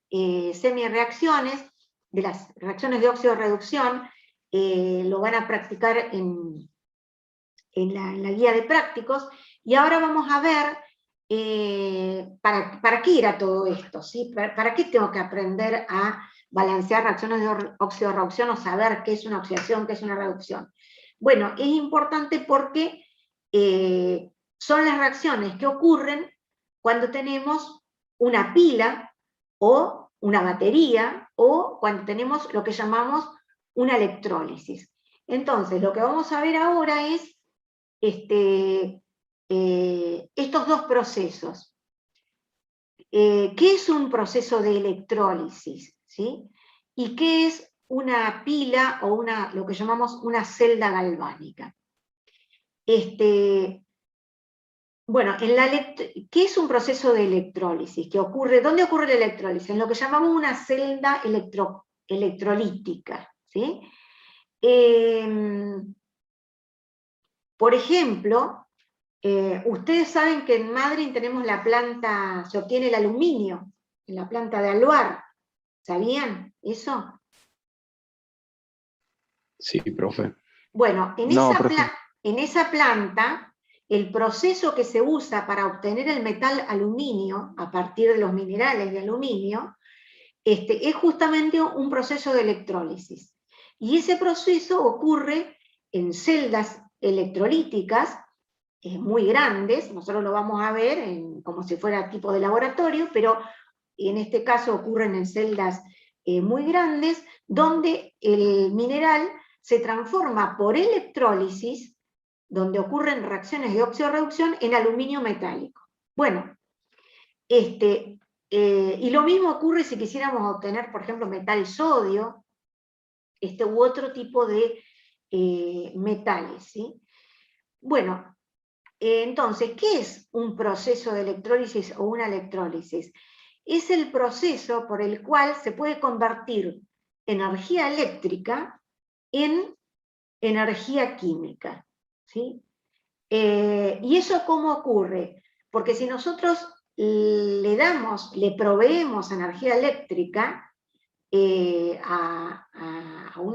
semireacciones, de las reacciones de óxido-reducción. Lo van a practicar en la guía de prácticos, y ahora vamos a ver para qué era todo esto, ¿sí? ¿Para qué tengo que aprender a balancear reacciones de óxido-reducción o saber qué es una oxidación, qué es una reducción? Bueno, es importante porque son las reacciones que ocurren cuando tenemos una pila o una batería, o cuando tenemos lo que llamamos una electrólisis. Entonces, lo que vamos a ver ahora es estos dos procesos. ¿Qué es un proceso de electrólisis? ¿Sí? ¿Y qué es una pila o lo que llamamos una celda galvánica? Bueno, ¿qué es un proceso de electrólisis? ¿Dónde ocurre la electrólisis? En lo que llamamos una celda electrolítica, ¿sí? Por ejemplo, ustedes saben que en Madryn tenemos se obtiene el aluminio, en la planta de Aluar. ¿Sabían eso? Sí, profe. Bueno, No, profe. en esa planta, el proceso que se usa para obtener el metal aluminio, a partir de los minerales de aluminio, es justamente un proceso de electrólisis. Y ese proceso ocurre en celdas electrolíticas muy grandes, nosotros lo vamos a ver como si fuera tipo de laboratorio, pero en este caso ocurren en celdas muy grandes, donde el mineral se transforma por electrólisis, donde ocurren reacciones de óxido-reducción, en aluminio metálico. Bueno, y lo mismo ocurre si quisiéramos obtener, por ejemplo, metal sodio, u otro tipo de metales, ¿sí? Bueno, entonces, ¿qué es un proceso de electrólisis o una electrólisis? Es el proceso por el cual se puede convertir energía eléctrica en energía química, ¿sí? ¿Y eso cómo ocurre? Porque si nosotros le proveemos energía eléctrica a un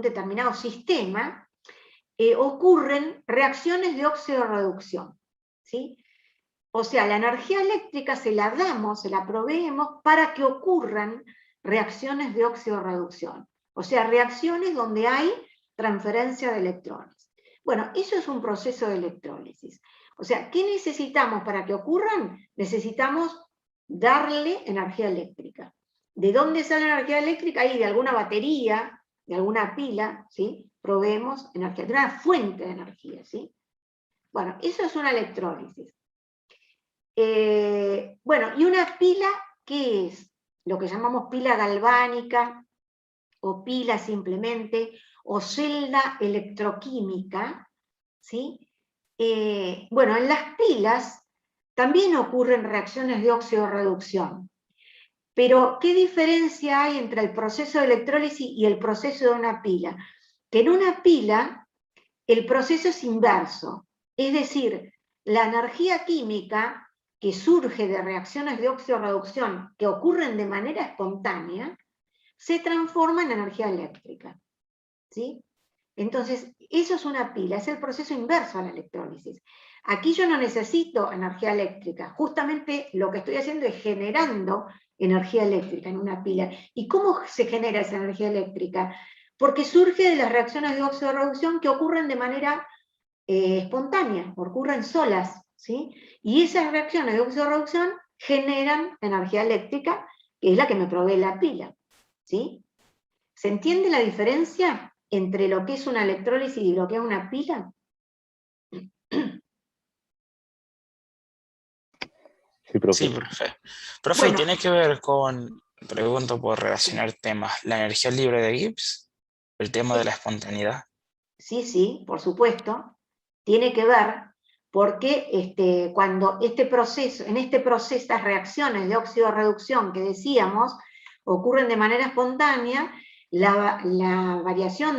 determinado sistema, ocurren reacciones de óxido-reducción, ¿sí? O sea, la energía eléctrica se la proveemos para que ocurran reacciones de óxido-reducción. O sea, reacciones donde hay transferencia de electrones. Bueno, eso es un proceso de electrólisis. O sea, ¿qué necesitamos para que ocurran? Necesitamos darle energía eléctrica. ¿De dónde sale la energía eléctrica? Ahí de alguna batería, de alguna pila, ¿sí? Proveemos energía, de una fuente de energía, ¿sí? Bueno, eso es una electrólisis. Bueno, y una pila, ¿qué es? Lo que llamamos pila galvánica, o pila simplemente, o celda electroquímica, ¿sí? Bueno, en las pilas también ocurren reacciones de óxido-reducción. Pero, ¿qué diferencia hay entre el proceso de electrólisis y el proceso de una pila? Que en una pila el proceso es inverso, es decir, la energía química que surge de reacciones de óxido-reducción que ocurren de manera espontánea, se transforma en energía eléctrica, ¿sí? Entonces, eso es una pila, es el proceso inverso a la electrólisis. Aquí yo no necesito energía eléctrica, justamente lo que estoy haciendo es generando energía eléctrica en una pila. ¿Y cómo se genera esa energía eléctrica? Porque surge de las reacciones de óxido-reducción que ocurren de manera espontánea, ocurren solas, ¿sí? Y esas reacciones de óxido-reducción generan energía eléctrica, que es la que me provee la pila, ¿sí? ¿Se entiende la diferencia entre lo que es una electrólisis y lo que es una pila? Sí, profe. Sí, profe. Profe, Bueno. ¿tiene que ver con, pregunto por relacionar temas, la energía libre de Gibbs, el tema de la espontaneidad? Sí, sí, por supuesto. Tiene que ver porque cuando en este proceso, estas reacciones de óxido-reducción que decíamos, ocurren de manera espontánea, la variación,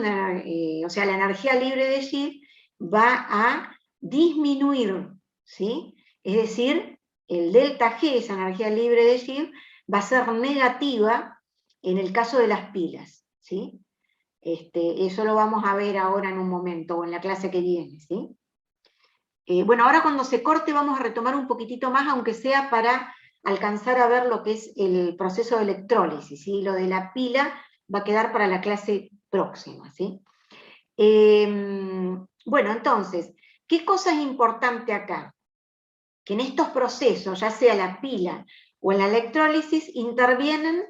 o sea, la energía libre de Gibbs va a disminuir, ¿sí? Es decir, el delta G, esa energía libre de Gibbs, va a ser negativa en el caso de las pilas, ¿sí? Eso lo vamos a ver ahora en un momento, o en la clase que viene, ¿sí? Bueno, ahora cuando se corte vamos a retomar un poquitito más, aunque sea para alcanzar a ver lo que es el proceso de electrólisis, ¿sí? Lo de la pila va a quedar para la clase próxima, ¿sí? Bueno, entonces, ¿qué cosa es importante acá? Que en estos procesos, ya sea la pila o en la electrólisis, intervienen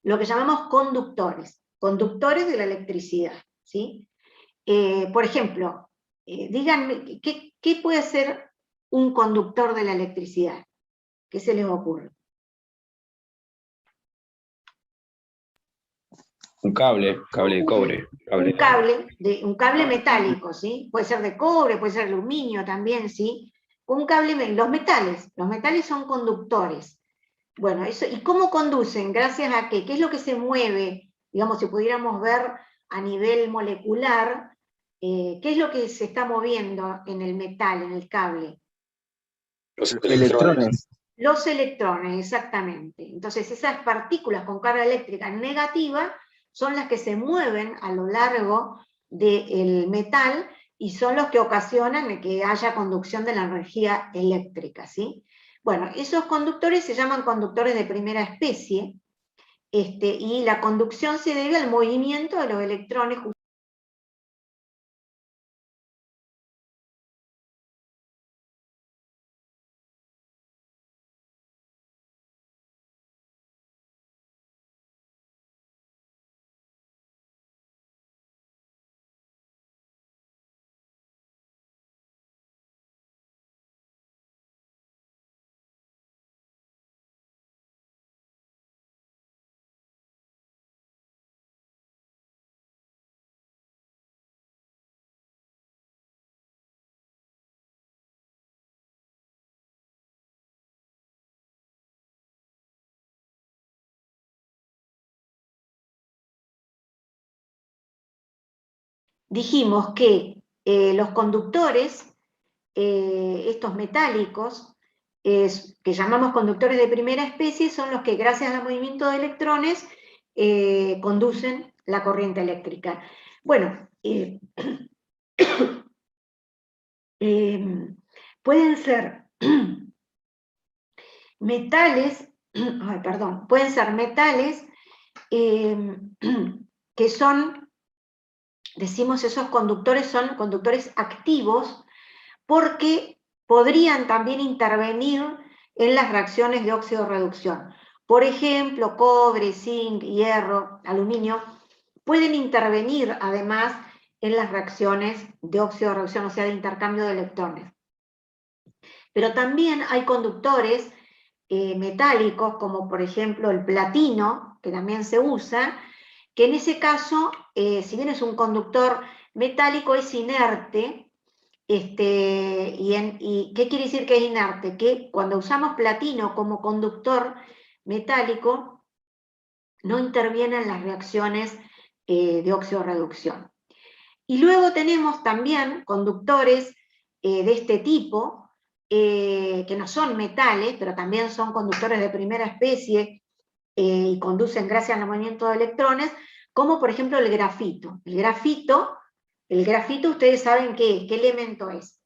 lo que llamamos conductores de la electricidad, ¿sí? Por ejemplo, díganme, ¿qué puede ser un conductor de la electricidad? ¿Qué se les ocurre? Un cable de cobre. Un cable metálico, ¿sí? Puede ser de cobre, puede ser de aluminio también, ¿sí? Los metales son conductores. Bueno, eso, ¿y cómo conducen? ¿Gracias a qué? ¿Qué es lo que se mueve? Digamos, si pudiéramos ver a nivel molecular, ¿qué es lo que se está moviendo en el metal, en el cable? Los Electrones. Los electrones, exactamente. Entonces, esas partículas con carga eléctrica negativa son las que se mueven a lo largo del metal y son los que ocasionan que haya conducción de la energía eléctrica, ¿sí? Bueno, esos conductores se llaman conductores de primera especie, y la conducción se debe al movimiento de los electrones. Dijimos que los conductores, estos metálicos, que llamamos conductores de primera especie, son los que gracias al movimiento de electrones conducen la corriente eléctrica. Bueno, pueden ser metales, pueden ser metales que son, decimos esos conductores son conductores activos, porque podrían también intervenir en las reacciones de óxido-reducción. Por ejemplo, cobre, zinc, hierro, aluminio, pueden intervenir además en las reacciones de óxido-reducción, o sea, de intercambio de electrones. Pero también hay conductores metálicos, como por ejemplo el platino, que también se usa, que en ese caso, si bien es un conductor metálico, es inerte. ¿Y qué quiere decir que es inerte? Que cuando usamos platino como conductor metálico, no intervienen las reacciones de óxido-reducción. Y luego tenemos también conductores de este tipo, que no son metales, pero también son conductores de primera especie y conducen gracias al movimiento de electrones, como por ejemplo el grafito. El grafito, ustedes saben qué elemento es.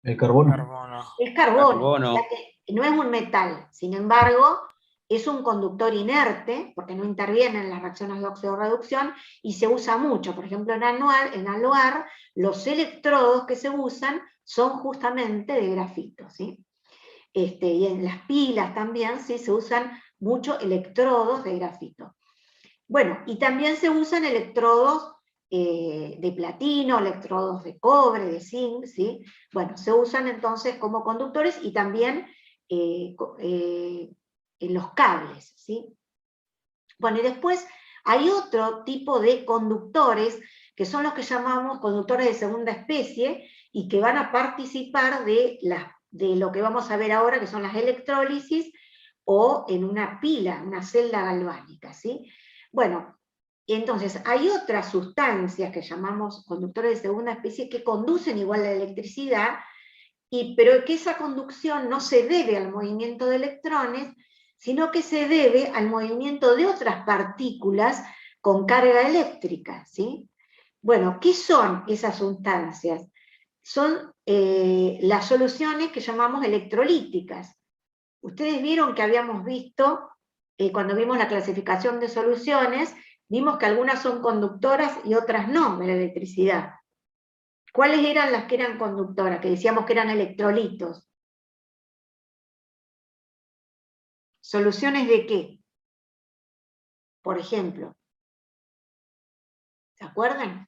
El carbono. Carbono. El carbono, Carbono. o sea que no es un metal, sin embargo, es un conductor inerte, porque no interviene en las reacciones de óxido-reducción, y se usa mucho. Por ejemplo, en aluar, los electrodos que se usan son justamente de grafito, ¿sí? Y en las pilas también, ¿sí? Se usan mucho electrodos de grafito. Bueno, y también se usan electrodos de platino, electrodos de cobre, de zinc, ¿sí? Bueno, se usan entonces como conductores y también en los cables, ¿sí? Bueno, y después hay otro tipo de conductores, que son los que llamamos conductores de segunda especie, y que van a participar de lo que vamos a ver ahora, que son las electrólisis, o en una pila, una celda galvánica, ¿sí? Bueno, entonces hay otras sustancias que llamamos conductores de segunda especie que conducen igual la electricidad, pero que esa conducción no se debe al movimiento de electrones, sino que se debe al movimiento de otras partículas con carga eléctrica, ¿sí? Bueno, ¿qué son esas sustancias? Son las soluciones que llamamos electrolíticas. Ustedes vieron que habíamos visto, cuando vimos la clasificación de soluciones, vimos que algunas son conductoras y otras no de la electricidad. ¿Cuáles eran las que eran conductoras? Que decíamos que eran electrolitos. ¿Soluciones de qué? Por ejemplo. ¿Se acuerdan?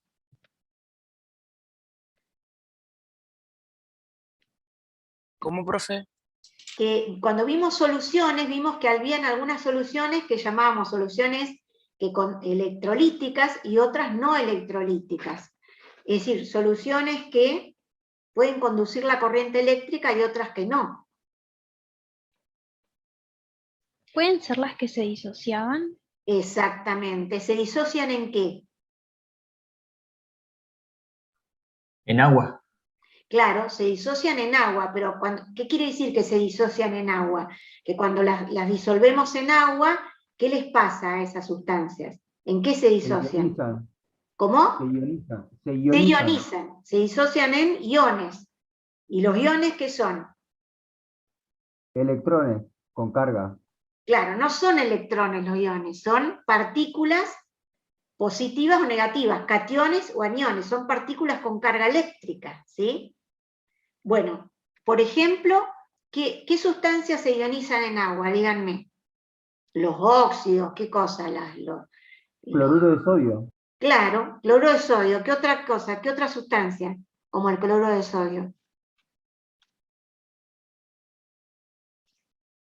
¿Cómo, profe? Que cuando vimos soluciones, vimos que habían algunas soluciones que llamábamos soluciones electrolíticas y otras no electrolíticas. Es decir, soluciones que pueden conducir la corriente eléctrica y otras que no. ¿Pueden ser las que se disociaban? Exactamente. ¿Se disocian en qué? En agua. Claro, se disocian en agua, pero ¿qué quiere decir que se disocian en agua? Que cuando las disolvemos en agua, ¿qué les pasa a esas sustancias? ¿En qué se disocian? ¿Cómo? Se ionizan. Se ionizan, se disocian en iones. ¿Y los iones qué son? Electrones con carga. Claro, no son electrones los iones, son partículas positivas o negativas, cationes o aniones, son partículas con carga eléctrica, ¿sí? Bueno, por ejemplo, ¿qué sustancias se ionizan en agua? Díganme. Los óxidos, ¿qué cosa? Cloruro de sodio. Claro, cloruro de sodio. ¿Qué otra cosa? ¿Qué otra sustancia? Como el cloruro de sodio.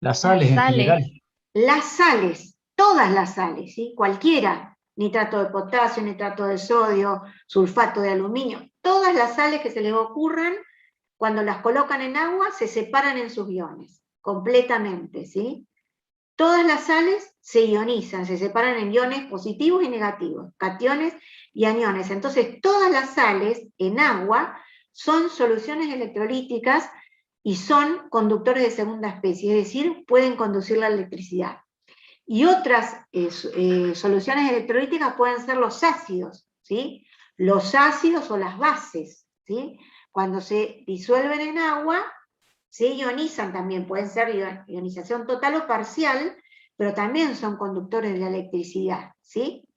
Las sales en general. Las sales, todas las sales, ¿sí? Cualquiera. Nitrato de potasio, nitrato de sodio, sulfato de aluminio. Todas las sales que se les ocurran, cuando las colocan en agua, se separan en sus iones, completamente, ¿sí? Todas las sales se ionizan, se separan en iones positivos y negativos, cationes y aniones. Entonces, todas las sales en agua son soluciones electrolíticas y son conductores de segunda especie, es decir, pueden conducir la electricidad. Y otras soluciones electrolíticas pueden ser los ácidos, ¿sí? Los ácidos o las bases, ¿sí? Cuando se disuelven en agua, se ionizan también, pueden ser ionización total o parcial, pero también son conductores de la electricidad, ¿sí?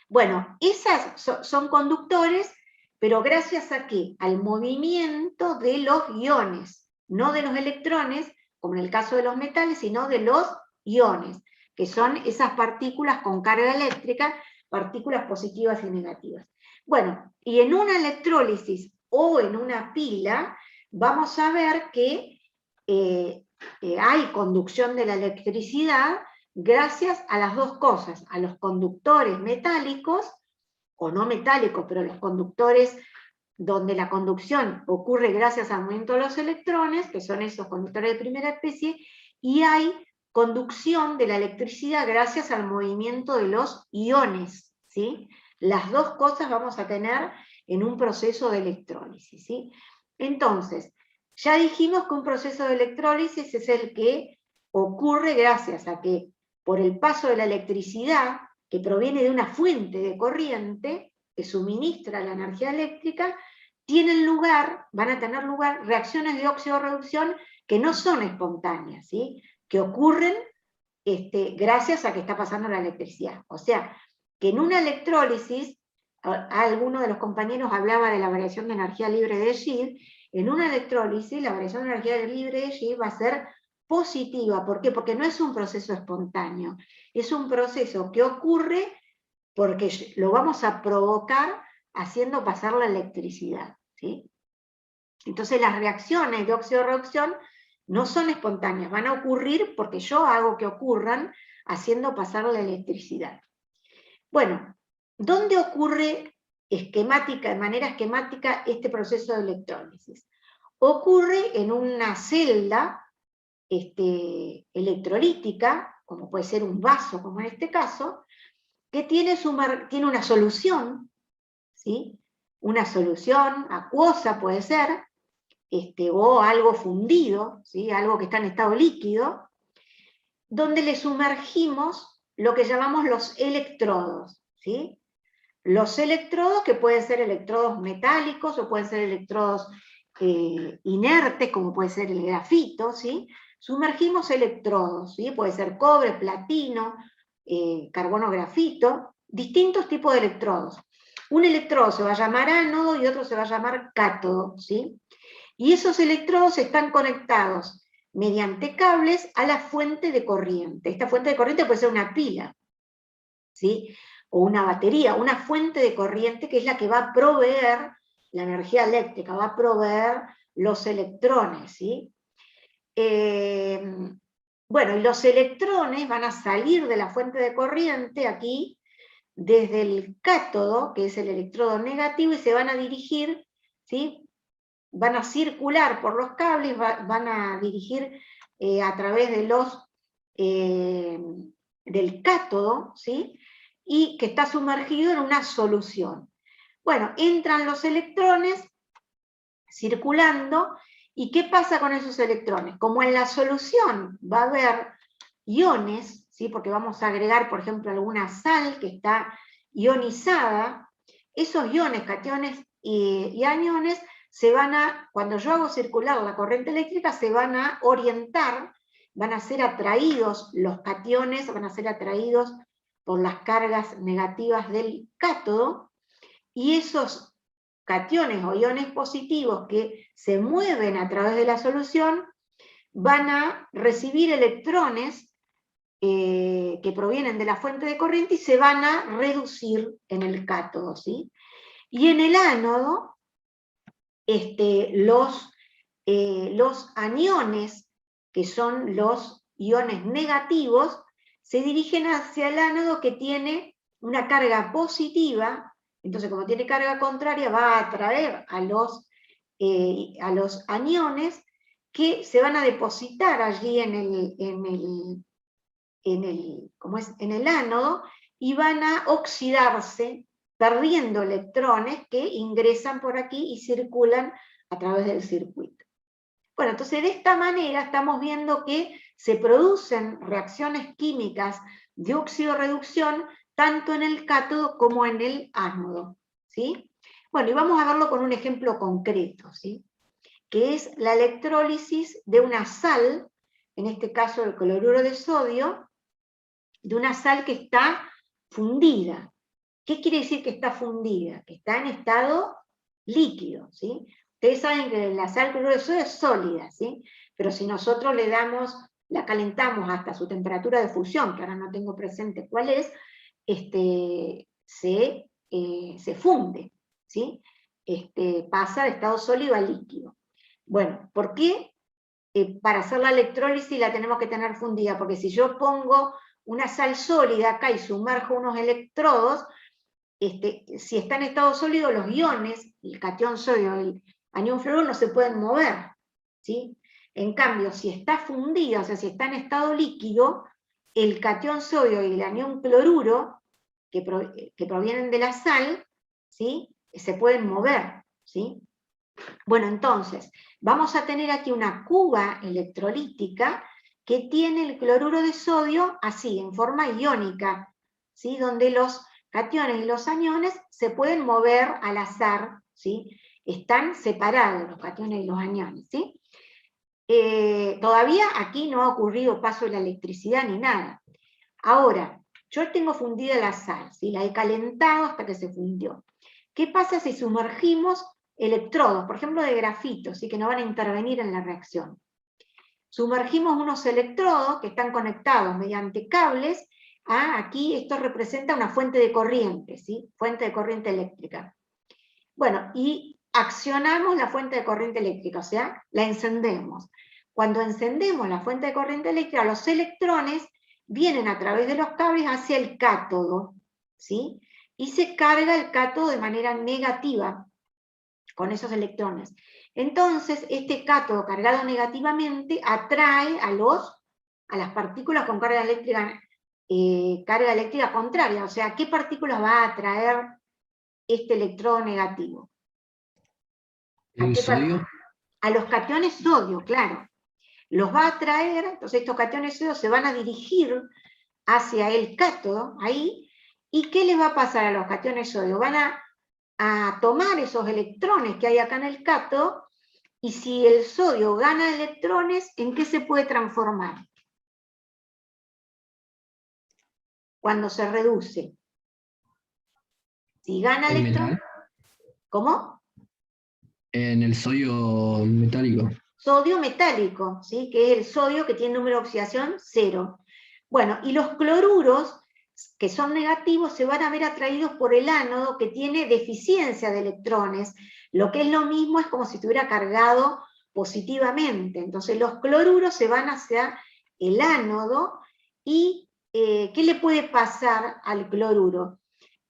Bueno, esas son conductores, pero gracias a ¿qué? Al movimiento de los iones, no de los electrones, como en el caso de los metales, sino de los iones, que son esas partículas con carga eléctrica, partículas positivas y negativas. Bueno, y en una electrólisis o en una pila, vamos a ver que hay conducción de la electricidad gracias a las dos cosas, a los conductores metálicos, o no metálicos, pero los conductores donde la conducción ocurre gracias al movimiento de los electrones, que son esos conductores de primera especie, y hay conducción de la electricidad gracias al movimiento de los iones, ¿sí? Las dos cosas vamos a tener en un proceso de electrólisis, ¿sí? Entonces, ya dijimos que un proceso de electrólisis es el que ocurre gracias a que por el paso de la electricidad, que proviene de una fuente de corriente que suministra la energía eléctrica, van a tener lugar reacciones de óxido-reducción que no son espontáneas, ¿sí? Que ocurren gracias a que está pasando la electricidad. O sea, que en una electrólisis, alguno de los compañeros hablaba de la variación de energía libre de Gibbs, en una electrólisis la variación de energía libre de Gibbs va a ser positiva. ¿Por qué? Porque no es un proceso espontáneo, es un proceso que ocurre porque lo vamos a provocar haciendo pasar la electricidad, ¿sí? Entonces las reacciones de óxido-reducción no son espontáneas, van a ocurrir porque yo hago que ocurran haciendo pasar la electricidad. Bueno, ¿dónde ocurre de manera esquemática este proceso de electrólisis? Ocurre en una celda electrolítica, como puede ser un vaso, como en este caso, que tiene una solución, ¿sí? Una solución acuosa puede ser, o algo fundido, ¿sí? Algo que está en estado líquido, donde le sumergimos lo que llamamos los electrodos, ¿sí? Los electrodos, que pueden ser electrodos metálicos o pueden ser electrodos inertes, como puede ser el grafito, ¿sí? Sumergimos electrodos, ¿sí? Puede ser cobre, platino, carbono, grafito, distintos tipos de electrodos. Un electrodo se va a llamar ánodo y otro se va a llamar cátodo, ¿sí? Y esos electrodos están conectados mediante cables a la fuente de corriente. Esta fuente de corriente puede ser una pila, ¿sí? O una batería, una fuente de corriente que es la que va a proveer la energía eléctrica, va a proveer los electrones, ¿sí? Bueno, y los electrones van a salir de la fuente de corriente aquí, desde el cátodo, que es el electrodo negativo, y se van a dirigir, ¿sí? Van a circular por los cables, van a dirigir a través de del cátodo, ¿sí? Y que está sumergido en una solución. Bueno, entran los electrones circulando, ¿y qué pasa con esos electrones? Como en la solución va a haber iones, ¿sí? Porque vamos a agregar, por ejemplo, alguna sal que está ionizada, esos iones, cationes y aniones, cuando yo hago circular la corriente eléctrica, se van a orientar, van a ser atraídos, los cationes van a ser atraídos por las cargas negativas del cátodo, y esos cationes o iones positivos que se mueven a través de la solución van a recibir electrones que provienen de la fuente de corriente y se van a reducir en el cátodo, ¿sí? Y en el ánodo, los aniones, que son los iones negativos, se dirigen hacia el ánodo que tiene una carga positiva. Entonces, como tiene carga contraria, va a atraer a los aniones que se van a depositar allí en el ánodo y van a oxidarse, perdiendo electrones que ingresan por aquí y circulan a través del circuito. Bueno, entonces de esta manera estamos viendo que se producen reacciones químicas de óxido-reducción tanto en el cátodo como en el ánodo, ¿sí? Bueno, y vamos a verlo con un ejemplo concreto, ¿sí? Que es la electrólisis de una sal, en este caso el cloruro de sodio, de una sal que está fundida. ¿Qué quiere decir que está fundida? Que está en estado líquido, ¿sí? Ustedes saben que la sal cloruro de sodio es sólida, ¿sí? Pero si nosotros la calentamos hasta su temperatura de fusión, que ahora no tengo presente cuál es, se funde, ¿sí? Pasa de estado sólido a líquido. Bueno, ¿por qué? Para hacer la electrólisis la tenemos que tener fundida, porque si yo pongo una sal sólida acá y sumerjo unos electrodos, si está en estado sólido, los iones, el catión sodio, el anión fluoruro, no se pueden mover, ¿sí? En cambio, si está fundida, o sea, si está en estado líquido, el catión sodio y el anión cloruro, que provienen de la sal, ¿sí? Se pueden mover, ¿sí? Bueno, entonces, vamos a tener aquí una cuba electrolítica que tiene el cloruro de sodio así, en forma iónica, ¿sí? Donde los cationes y los aniones se pueden mover al azar, ¿sí? Están separados los cationes y los aniones, ¿sí? Todavía aquí no ha ocurrido paso de la electricidad ni nada. Ahora, yo tengo fundida la sal, ¿sí? La he calentado hasta que se fundió. ¿Qué pasa si sumergimos electrodos, por ejemplo de grafito, ¿sí? Que no van a intervenir en la reacción? Sumergimos unos electrodos que están conectados mediante cables. Aquí esto representa una fuente de corriente, ¿sí? Fuente de corriente eléctrica. Bueno, y accionamos la fuente de corriente eléctrica, o sea, la encendemos. Cuando encendemos la fuente de corriente eléctrica, los electrones vienen a través de los cables hacia el cátodo, ¿sí? Y se carga el cátodo de manera negativa con esos electrones. Entonces, este cátodo cargado negativamente atrae a las partículas con carga eléctrica contraria. O sea, ¿qué partículas va a atraer este electrodo negativo? ¿El sodio? A los cationes sodio, claro. Los va a atraer, entonces estos cationes sodio se van a dirigir hacia el cátodo, ahí, ¿y qué les va a pasar a los cationes sodio? Van a tomar esos electrones que hay acá en el cátodo, y si el sodio gana electrones, ¿en qué se puede transformar? Cuando se reduce. Si gana electrones... ¿Cómo? En el sodio metálico. Sodio metálico, ¿sí? Que es el sodio que tiene número de oxidación 0. Bueno, y los cloruros, que son negativos, se van a ver atraídos por el ánodo que tiene deficiencia de electrones. Lo que es lo mismo, es como si estuviera cargado positivamente. Entonces los cloruros se van hacia el ánodo, y ¿qué le puede pasar al cloruro?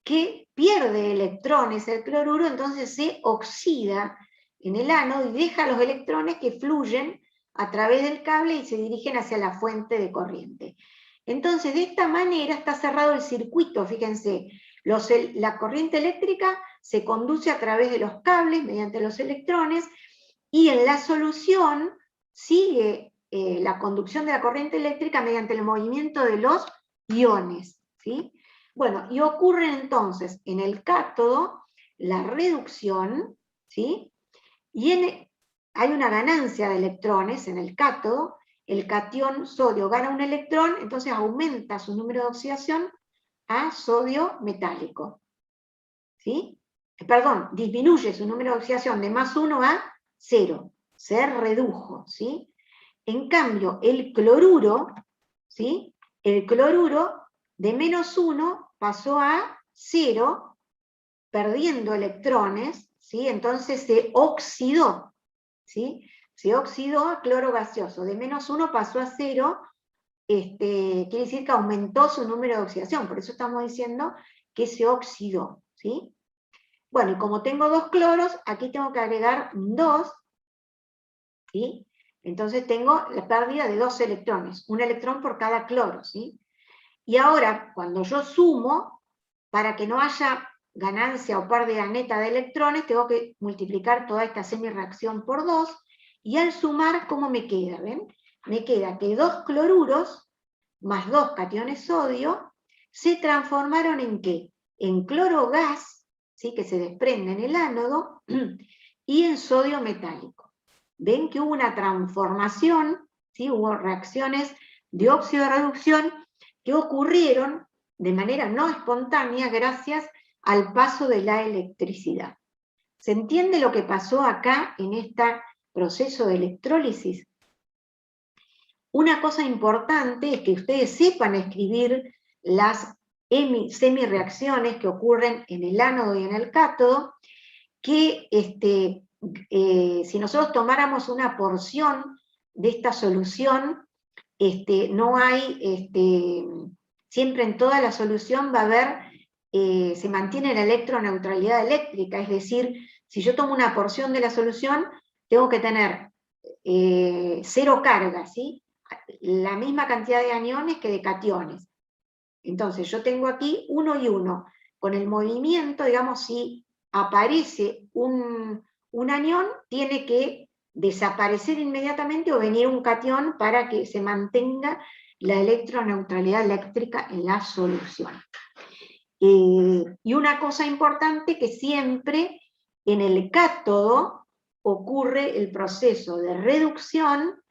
Que pierde electrones el cloruro, entonces se oxida en el ánodo y deja los electrones que fluyen a través del cable y se dirigen hacia la fuente de corriente. Entonces, de esta manera está cerrado el circuito, fíjense, la corriente eléctrica se conduce a través de los cables mediante los electrones, y en la solución sigue la conducción de la corriente eléctrica mediante el movimiento de los iones, ¿sí? Bueno, y ocurre entonces en el cátodo la reducción, ¿sí? Y hay una ganancia de electrones en el cátodo. El catión sodio gana un electrón, entonces aumenta su número de oxidación a sodio metálico, ¿sí? Perdón, disminuye su número de oxidación de +1 a 0, se redujo, ¿sí? En cambio, el cloruro, ¿sí? El cloruro de -1 pasó a 0, perdiendo electrones, ¿sí? Entonces se oxidó, ¿sí? Se oxidó a cloro gaseoso, de -1 pasó a 0, quiere decir que aumentó su número de oxidación, por eso estamos diciendo que se oxidó, ¿sí? Bueno, y como tengo 2 cloros, aquí tengo que agregar 2, ¿sí? Entonces tengo la pérdida de 2 electrones, un electrón por cada cloro, ¿sí? Y ahora, cuando yo sumo, para que no haya ganancia o pérdida neta de electrones, tengo que multiplicar toda esta semirreacción por 2, y al sumar, ¿cómo me queda? ¿Ven? Me queda que 2 cloruros más 2 cationes sodio se transformaron ¿en qué? En cloro gas, ¿sí? Que se desprende en el ánodo, y en sodio metálico. Ven que hubo una transformación, ¿sí? Hubo reacciones de óxido de reducción que ocurrieron de manera no espontánea gracias al paso de la electricidad. ¿Se entiende lo que pasó acá en este proceso de electrólisis? Una cosa importante es que ustedes sepan escribir las semirreacciones que ocurren en el ánodo y en el cátodo, que si nosotros tomáramos una porción de esta solución, no hay, siempre en toda la solución va a haber, se mantiene la electroneutralidad eléctrica, es decir, si yo tomo una porción de la solución, tengo que tener 0 carga, ¿sí? La misma cantidad de aniones que de cationes. Entonces yo tengo aquí 1 y 1. Con el movimiento, digamos, si aparece un anión, tiene que desaparecer inmediatamente o venir un catión para que se mantenga la electroneutralidad eléctrica en la solución. Y una cosa importante, que siempre en el cátodo ocurre el proceso de reducción,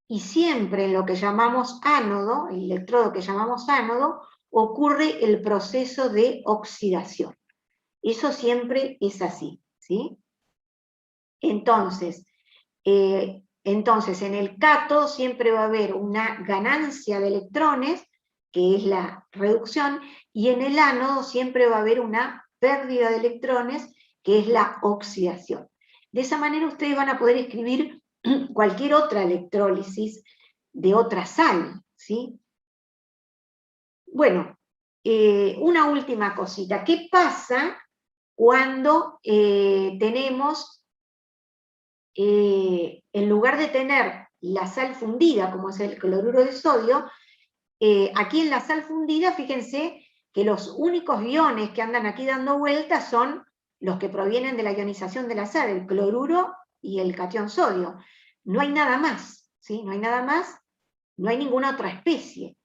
y siempre en lo que llamamos ánodo, el electrodo que llamamos ánodo, ocurre el proceso de oxidación. Eso siempre es así, ¿sí? Entonces, en el cátodo siempre va a haber una ganancia de electrones, que es la reducción, y en el ánodo siempre va a haber una pérdida de electrones, que es la oxidación. De esa manera ustedes van a poder escribir cualquier otra electrólisis de otra sal, ¿sí? Bueno, una última cosita. ¿Qué pasa cuando tenemos, en lugar de tener la sal fundida, como es el cloruro de sodio, aquí en la sal fundida, fíjense que los únicos iones que andan aquí dando vueltas son los que provienen de la ionización de la sal, el cloruro y el catión sodio. No hay nada más, ¿sí? No hay nada más, no hay ninguna otra especie.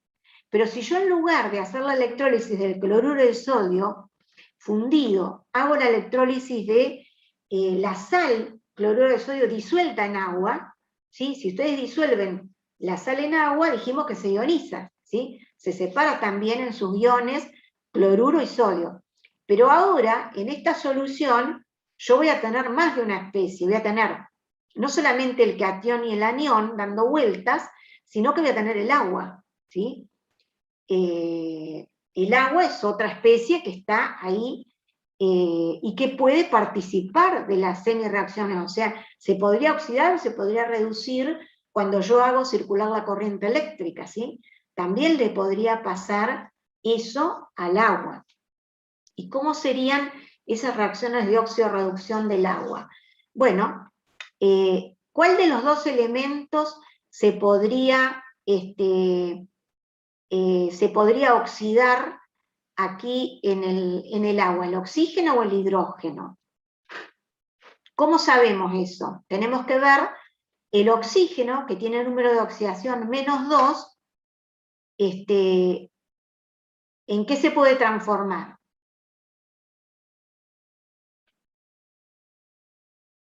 Pero si yo, en lugar de hacer la electrólisis del cloruro de sodio fundido, hago la electrólisis de la sal, cloruro de sodio disuelta en agua, ¿sí? Si ustedes disuelven la sal en agua, dijimos que se ioniza, ¿sí? Se separa también en sus iones cloruro y sodio. Pero ahora, en esta solución, yo voy a tener más de una especie, voy a tener no solamente el catión y el anión dando vueltas, sino que voy a tener el agua, ¿sí? El agua es otra especie que está ahí y que puede participar de las semireacciones, o sea, se podría oxidar o se podría reducir cuando yo hago circular la corriente eléctrica, ¿sí? También le podría pasar eso al agua. ¿Y cómo serían esas reacciones de óxido-reducción del agua? Bueno, ¿cuál de los dos elementos se podría oxidar aquí en el agua? ¿El oxígeno o el hidrógeno? ¿Cómo sabemos eso? Tenemos que ver el oxígeno, que tiene el número de oxidación -2, ¿en qué se puede transformar?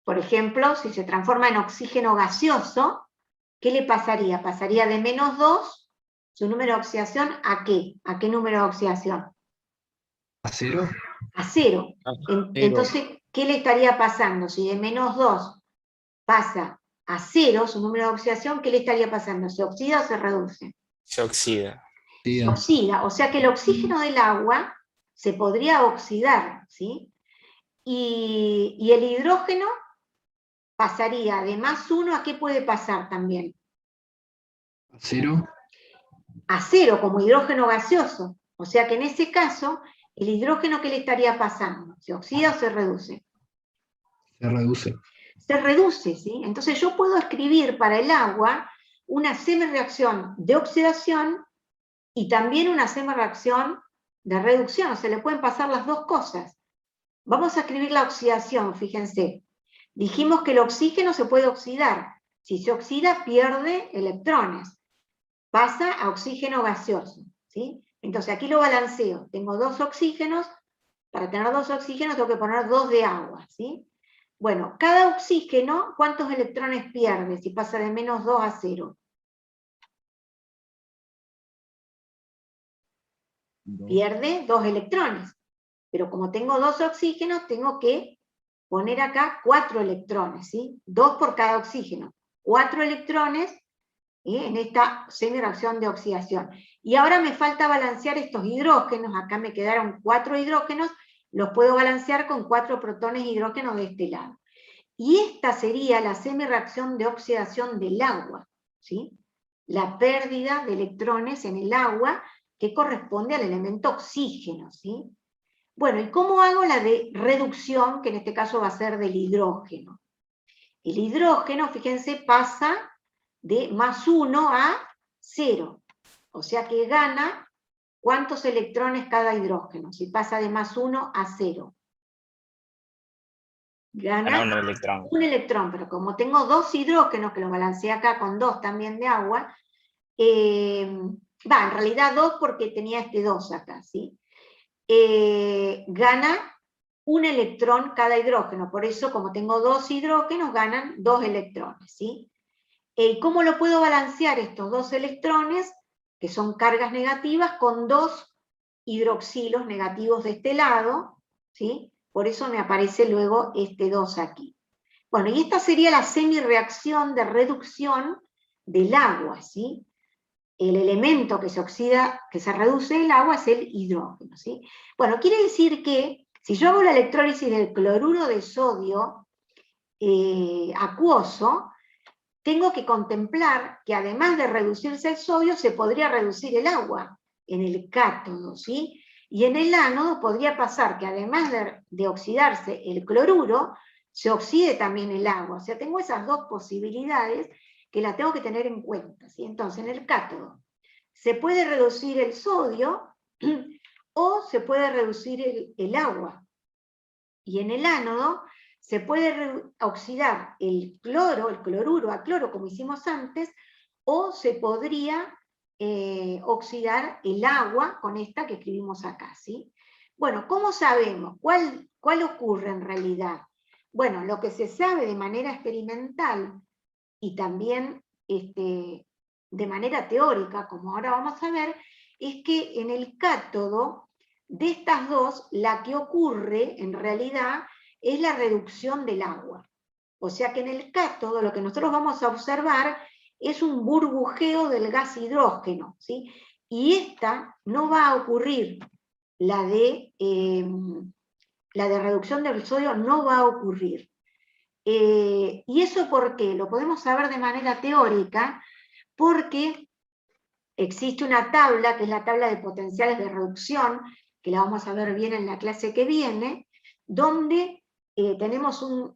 Por ejemplo, si se transforma en oxígeno gaseoso, ¿qué le pasaría? Pasaría de -2, su número de oxidación, ¿a qué? ¿A qué número de oxidación? ¿A 0? A 0. Entonces, ¿qué le estaría pasando? Si de -2 pasa a 0, su número de oxidación, ¿qué le estaría pasando? ¿Se oxida o se reduce? Se oxida. Se oxida, o sea que el oxígeno del agua se podría oxidar, ¿sí? Y el hidrógeno pasaría de +1, ¿a qué puede pasar también? ¿A 0? A 0, como hidrógeno gaseoso. O sea que en ese caso, ¿el hidrógeno qué le estaría pasando? ¿Se oxida o se reduce? Se reduce. Se reduce, ¿sí? Entonces yo puedo escribir para el agua una semireacción de oxidación y también una semireacción de reducción, o sea, le pueden pasar las dos cosas. Vamos a escribir la oxidación, fíjense. Dijimos que el oxígeno se puede oxidar. Si se oxida, pierde electrones. Pasa a oxígeno gaseoso, ¿sí? Entonces aquí lo balanceo. Tengo 2 oxígenos. Para tener 2 oxígenos tengo que poner 2 de agua, ¿sí? Bueno, cada oxígeno, ¿cuántos electrones pierde si pasa de -2 a 0? Pierde 2 electrones. Pero como tengo 2 oxígenos, tengo que poner acá 4 electrones, ¿sí? 2 por cada oxígeno. 4 electrones en esta semireacción de oxidación. Y ahora me falta balancear estos hidrógenos. Acá me quedaron 4 hidrógenos. los puedo balancear con 4 protones de hidrógeno de este lado. Y esta sería la semirreacción de oxidación del agua, ¿sí? La pérdida de electrones en el agua que corresponde al elemento oxígeno, ¿sí? Bueno, ¿y cómo hago la de reducción, que en este caso va a ser del hidrógeno? El hidrógeno, fíjense, pasa de +1 a 0, o sea que gana ¿cuántos electrones cada hidrógeno? Si pasa de +1 a 0. Gana un electrón. un electrón, pero como tengo 2 hidrógenos, que los balanceé acá con 2 también de agua, en realidad 2 porque tenía este 2 acá, ¿sí? Gana un electrón cada hidrógeno, por eso como tengo 2 hidrógenos, ganan 2 electrones, ¿sí? ¿Cómo lo puedo balancear estos 2 electrones, que son cargas negativas, con 2 hidroxilos negativos de este lado, ¿sí? Por eso me aparece luego este 2 aquí. Bueno, y esta sería la semirreacción de reducción del agua, ¿sí? El elemento que se oxida, que se reduce el agua, es el hidrógeno, ¿sí? Bueno, quiere decir que si yo hago la electrólisis del cloruro de sodio acuoso, tengo que contemplar que además de reducirse el sodio, se podría reducir el agua en el cátodo, ¿sí? Y en el ánodo podría pasar que además de oxidarse el cloruro, se oxide también el agua. O sea, tengo esas 2 posibilidades que las tengo que tener en cuenta, ¿sí? Entonces, en el cátodo se puede reducir el sodio o se puede reducir el agua. Y en el ánodo se puede oxidar el cloruro a cloro, como hicimos antes, o se podría oxidar el agua con esta que escribimos acá, ¿sí? Bueno, ¿cómo sabemos? ¿Cuál ocurre en realidad? Bueno, lo que se sabe de manera experimental y también de manera teórica, como ahora vamos a ver, es que en el cátodo de estas 2, la que ocurre en realidad es la reducción del agua. O sea que en el cátodo lo que nosotros vamos a observar es un burbujeo del gas hidrógeno, ¿sí? Y esta no va a ocurrir, la de reducción del sodio no va a ocurrir. ¿Y eso por qué? Lo podemos saber de manera teórica, porque existe una tabla, que es la tabla de potenciales de reducción, que la vamos a ver bien en la clase que viene, donde tenemos un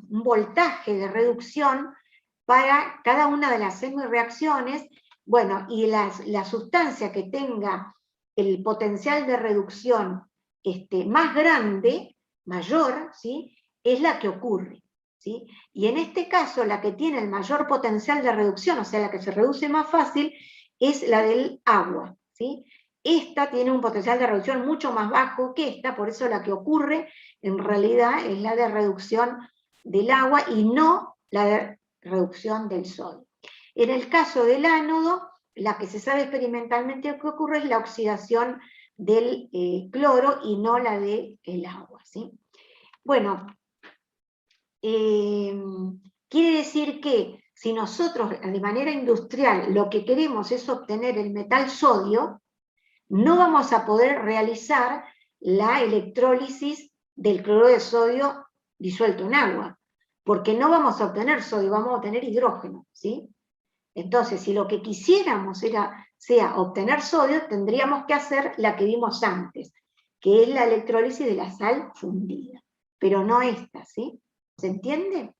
voltaje de reducción para cada una de las semirreacciones, bueno, y la sustancia que tenga el potencial de reducción más grande, mayor, ¿sí? Es la que ocurre, ¿sí? Y en este caso, la que tiene el mayor potencial de reducción, o sea, la que se reduce más fácil, es la del agua, ¿sí? Esta tiene un potencial de reducción mucho más bajo que esta, por eso la que ocurre en realidad es la de reducción del agua y no la de reducción del sodio. En el caso del ánodo, la que se sabe experimentalmente que ocurre es la oxidación del cloro y no la del agua, ¿sí? Bueno, quiere decir que si nosotros de manera industrial lo que queremos es obtener el metal sodio, no vamos a poder realizar la electrólisis del cloruro de sodio disuelto en agua, porque no vamos a obtener sodio, vamos a obtener hidrógeno, ¿sí? Entonces, si lo que quisiéramos sea obtener sodio, tendríamos que hacer la que vimos antes, que es la electrólisis de la sal fundida, pero no esta, ¿sí? ¿Se entiende?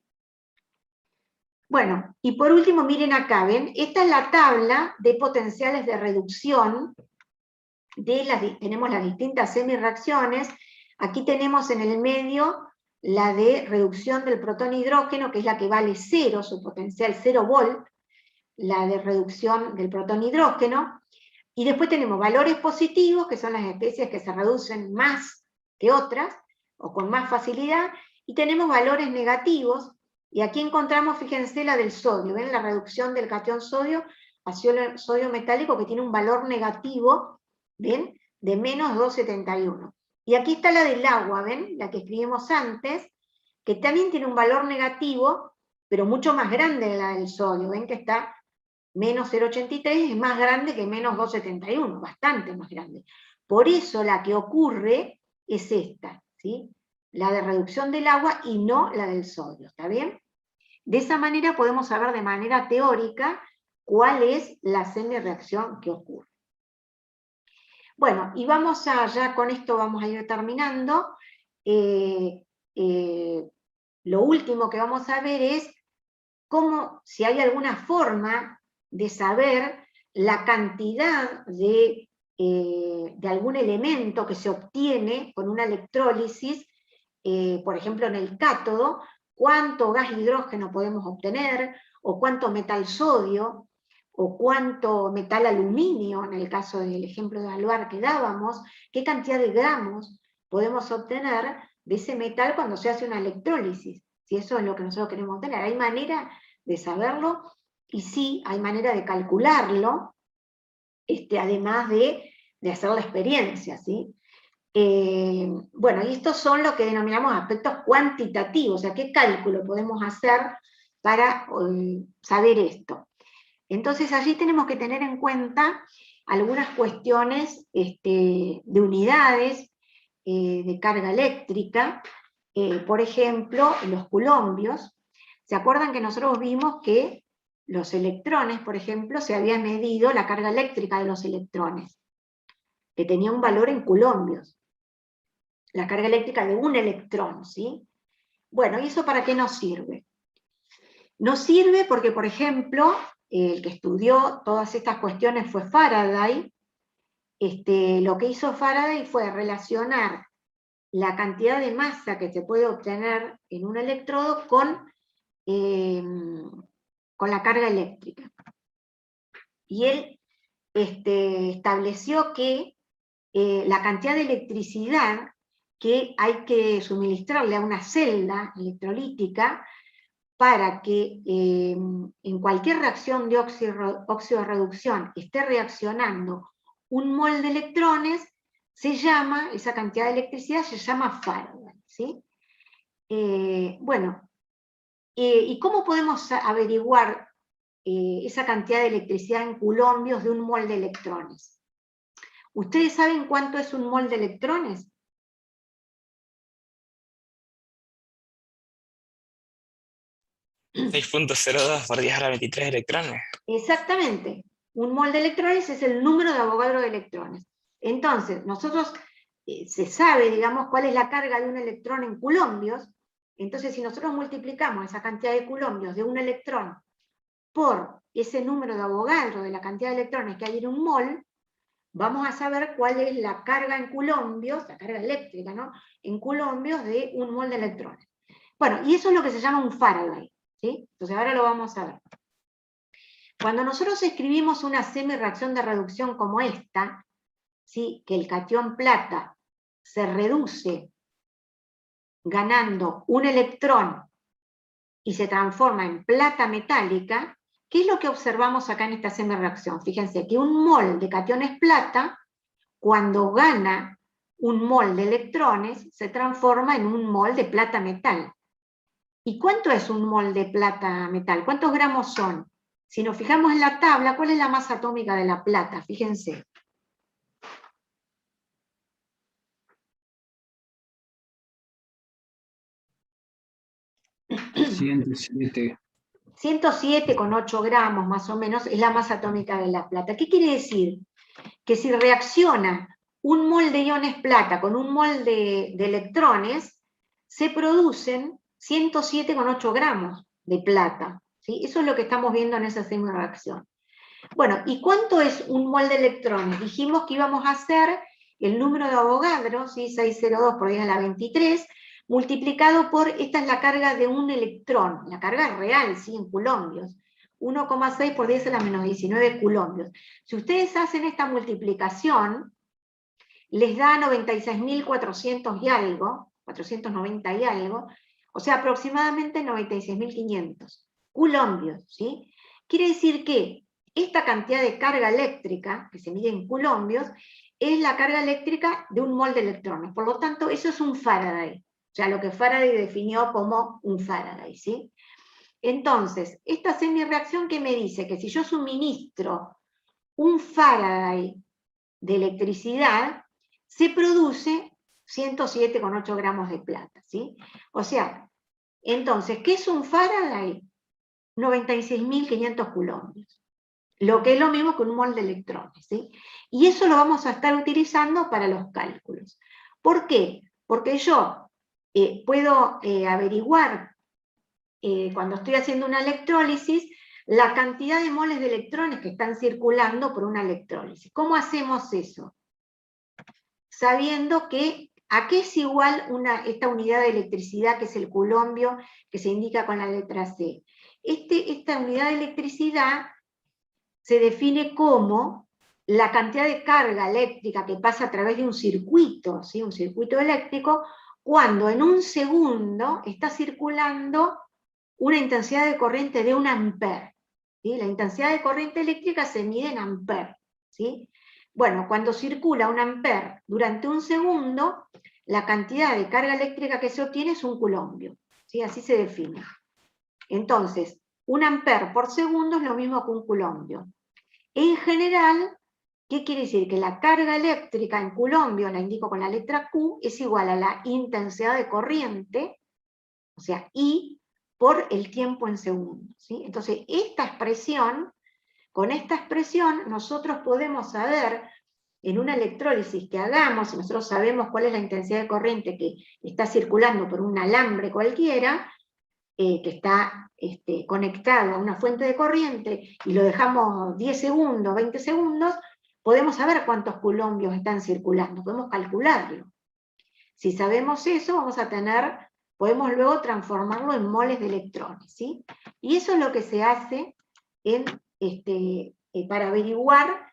Bueno, y por último, miren acá, ¿ven? Esta es la tabla de potenciales de reducción, tenemos las distintas semirreacciones. Aquí tenemos en el medio la de reducción del protón hidrógeno, que es la que vale 0, su potencial 0 volt, la de reducción del protón hidrógeno, y después tenemos valores positivos, que son las especies que se reducen más que otras, o con más facilidad, y tenemos valores negativos, y aquí encontramos, fíjense, la del sodio, ¿ven? La reducción del catión sodio a sodio metálico, que tiene un valor negativo, ¿ven? De menos 2,71. Y aquí está la del agua, ¿ven? La que escribimos antes, que también tiene un valor negativo, pero mucho más grande que la del sodio, ¿ven? Que está menos 0,83, es más grande que menos 2,71, bastante más grande. Por eso la que ocurre es esta, ¿sí? La de reducción del agua y no la del sodio, ¿está bien? De esa manera podemos saber de manera teórica cuál es la semi-reacción que ocurre. Bueno, y vamos a, ya con esto vamos a ir terminando. Lo último que vamos a ver es cómo, si hay alguna forma de saber la cantidad de algún elemento que se obtiene con una electrólisis, por ejemplo en el cátodo, cuánto gas hidrógeno podemos obtener, o cuánto metal sodio, o cuánto metal aluminio, en el caso del ejemplo de Aluar que dábamos, qué cantidad de gramos podemos obtener de ese metal cuando se hace una electrólisis, si eso es lo que nosotros queremos obtener. ¿Hay manera de saberlo? Y sí, hay manera de calcularlo, además de hacer la experiencia, ¿sí? Bueno, y estos son lo que denominamos aspectos cuantitativos, o sea, ¿qué cálculo podemos hacer para saber esto? Entonces allí tenemos que tener en cuenta algunas cuestiones de unidades de carga eléctrica, por ejemplo, los coulombios. ¿Se acuerdan que nosotros vimos que los electrones, por ejemplo, se había medido la carga eléctrica de los electrones, que tenía un valor en coulombios? La carga eléctrica de un electrón, ¿sí? Bueno, ¿y eso para qué nos sirve? Nos sirve porque, por ejemplo, el que estudió todas estas cuestiones fue Faraday. Lo que hizo Faraday fue relacionar la cantidad de masa que se puede obtener en un electrodo con la carga eléctrica. Y él estableció que la cantidad de electricidad que hay que suministrarle a una celda electrolítica para que en cualquier reacción de óxido-reducción esté reaccionando un mol de electrones, se llama, esa cantidad de electricidad se llama Faraday, ¿sí? Bueno, ¿y cómo podemos averiguar esa cantidad de electricidad en coulombios de un mol de electrones? ¿Ustedes saben cuánto es un mol de electrones? (6.02 por 10 a la 23 electrones). Exactamente. Un mol de electrones es el número de Avogadro de electrones. Entonces, nosotros se sabe, digamos, cuál es la carga de un electrón en coulombios. Entonces, si nosotros multiplicamos esa cantidad de coulombios de un electrón por ese número de Avogadro de la cantidad de electrones que hay en un mol, vamos a saber cuál es la carga en coulombios, la carga eléctrica, ¿no?, en coulombios de un mol de electrones. Bueno, y eso es lo que se llama un Faraday, ¿sí? Entonces ahora lo vamos a ver. Cuando nosotros escribimos una semi-reacción de reducción como esta, ¿sí?, que el catión plata se reduce ganando un electrón y se transforma en plata metálica, ¿qué es lo que observamos acá en esta semi-reacción? Fíjense que un mol de cationes plata, cuando gana un mol de electrones, se transforma en un mol de plata metal. ¿Y cuánto es un mol de plata metal? ¿Cuántos gramos son? Si nos fijamos en la tabla, ¿cuál es la masa atómica de la plata? Fíjense. ¿107? 107,8 gramos más o menos es la masa atómica de la plata. ¿Qué quiere decir? Que si reacciona un mol de iones plata con un mol de electrones, se producen 107,8 gramos de plata, ¿sí? Eso es lo que estamos viendo en esa semi-reacción. Bueno, ¿y cuánto es un mol de electrones? Dijimos que íbamos a hacer el número de Avogadro, ¿sí?, 602 por 10 a la 23, multiplicado por, esta es la carga de un electrón, la carga real, ¿sí?, en coulombios, 1,6 por 10 a la menos 19 coulombios. Si ustedes hacen esta multiplicación, les da 96.400 y algo, 490 y algo, o sea, aproximadamente 96.500 coulombios, ¿sí? Quiere decir que esta cantidad de carga eléctrica, que se mide en coulombios, es la carga eléctrica de un mol de electrones. Por lo tanto, eso es un Faraday. O sea, lo que Faraday definió como un Faraday, ¿sí? Entonces, esta semi-reacción que me dice que si yo suministro un Faraday de electricidad, se produce 107,8 gramos de plata, ¿sí? O sea, entonces, ¿qué es un Faraday? 96.500 coulombios. Lo que es lo mismo que un mol de electrones, ¿sí? Y eso lo vamos a estar utilizando para los cálculos. ¿Por qué? Porque yo puedo averiguar, cuando estoy haciendo una electrólisis, la cantidad de moles de electrones que están circulando por una electrólisis. ¿Cómo hacemos eso? Sabiendo que ¿a qué es igual esta unidad de electricidad, que es el coulombio, que se indica con la letra C? Esta unidad de electricidad se define como la cantidad de carga eléctrica que pasa a través de un circuito, ¿sí? Un circuito eléctrico, cuando en un segundo está circulando una intensidad de corriente de 1 ampere. ¿Sí? La intensidad de corriente eléctrica se mide en ampere, ¿sí? Bueno, cuando circula 1 ampere durante un segundo, la cantidad de carga eléctrica que se obtiene es un coulombio, ¿sí? Así se define. Entonces, 1 ampere por segundo es lo mismo que un coulombio. En general, ¿qué quiere decir? Que la carga eléctrica en coulombio, la indico con la letra Q, es igual a la intensidad de corriente, o sea, I, por el tiempo en segundos, ¿sí? Entonces, con esta expresión, nosotros podemos saber, en una electrólisis que hagamos, si nosotros sabemos cuál es la intensidad de corriente que está circulando por un alambre cualquiera, que está conectado a una fuente de corriente, y lo dejamos 10 segundos, 20 segundos, podemos saber cuántos coulombios están circulando, podemos calcularlo. Si sabemos eso, podemos luego transformarlo en moles de electrones, ¿sí? Y eso es lo que se hace para averiguar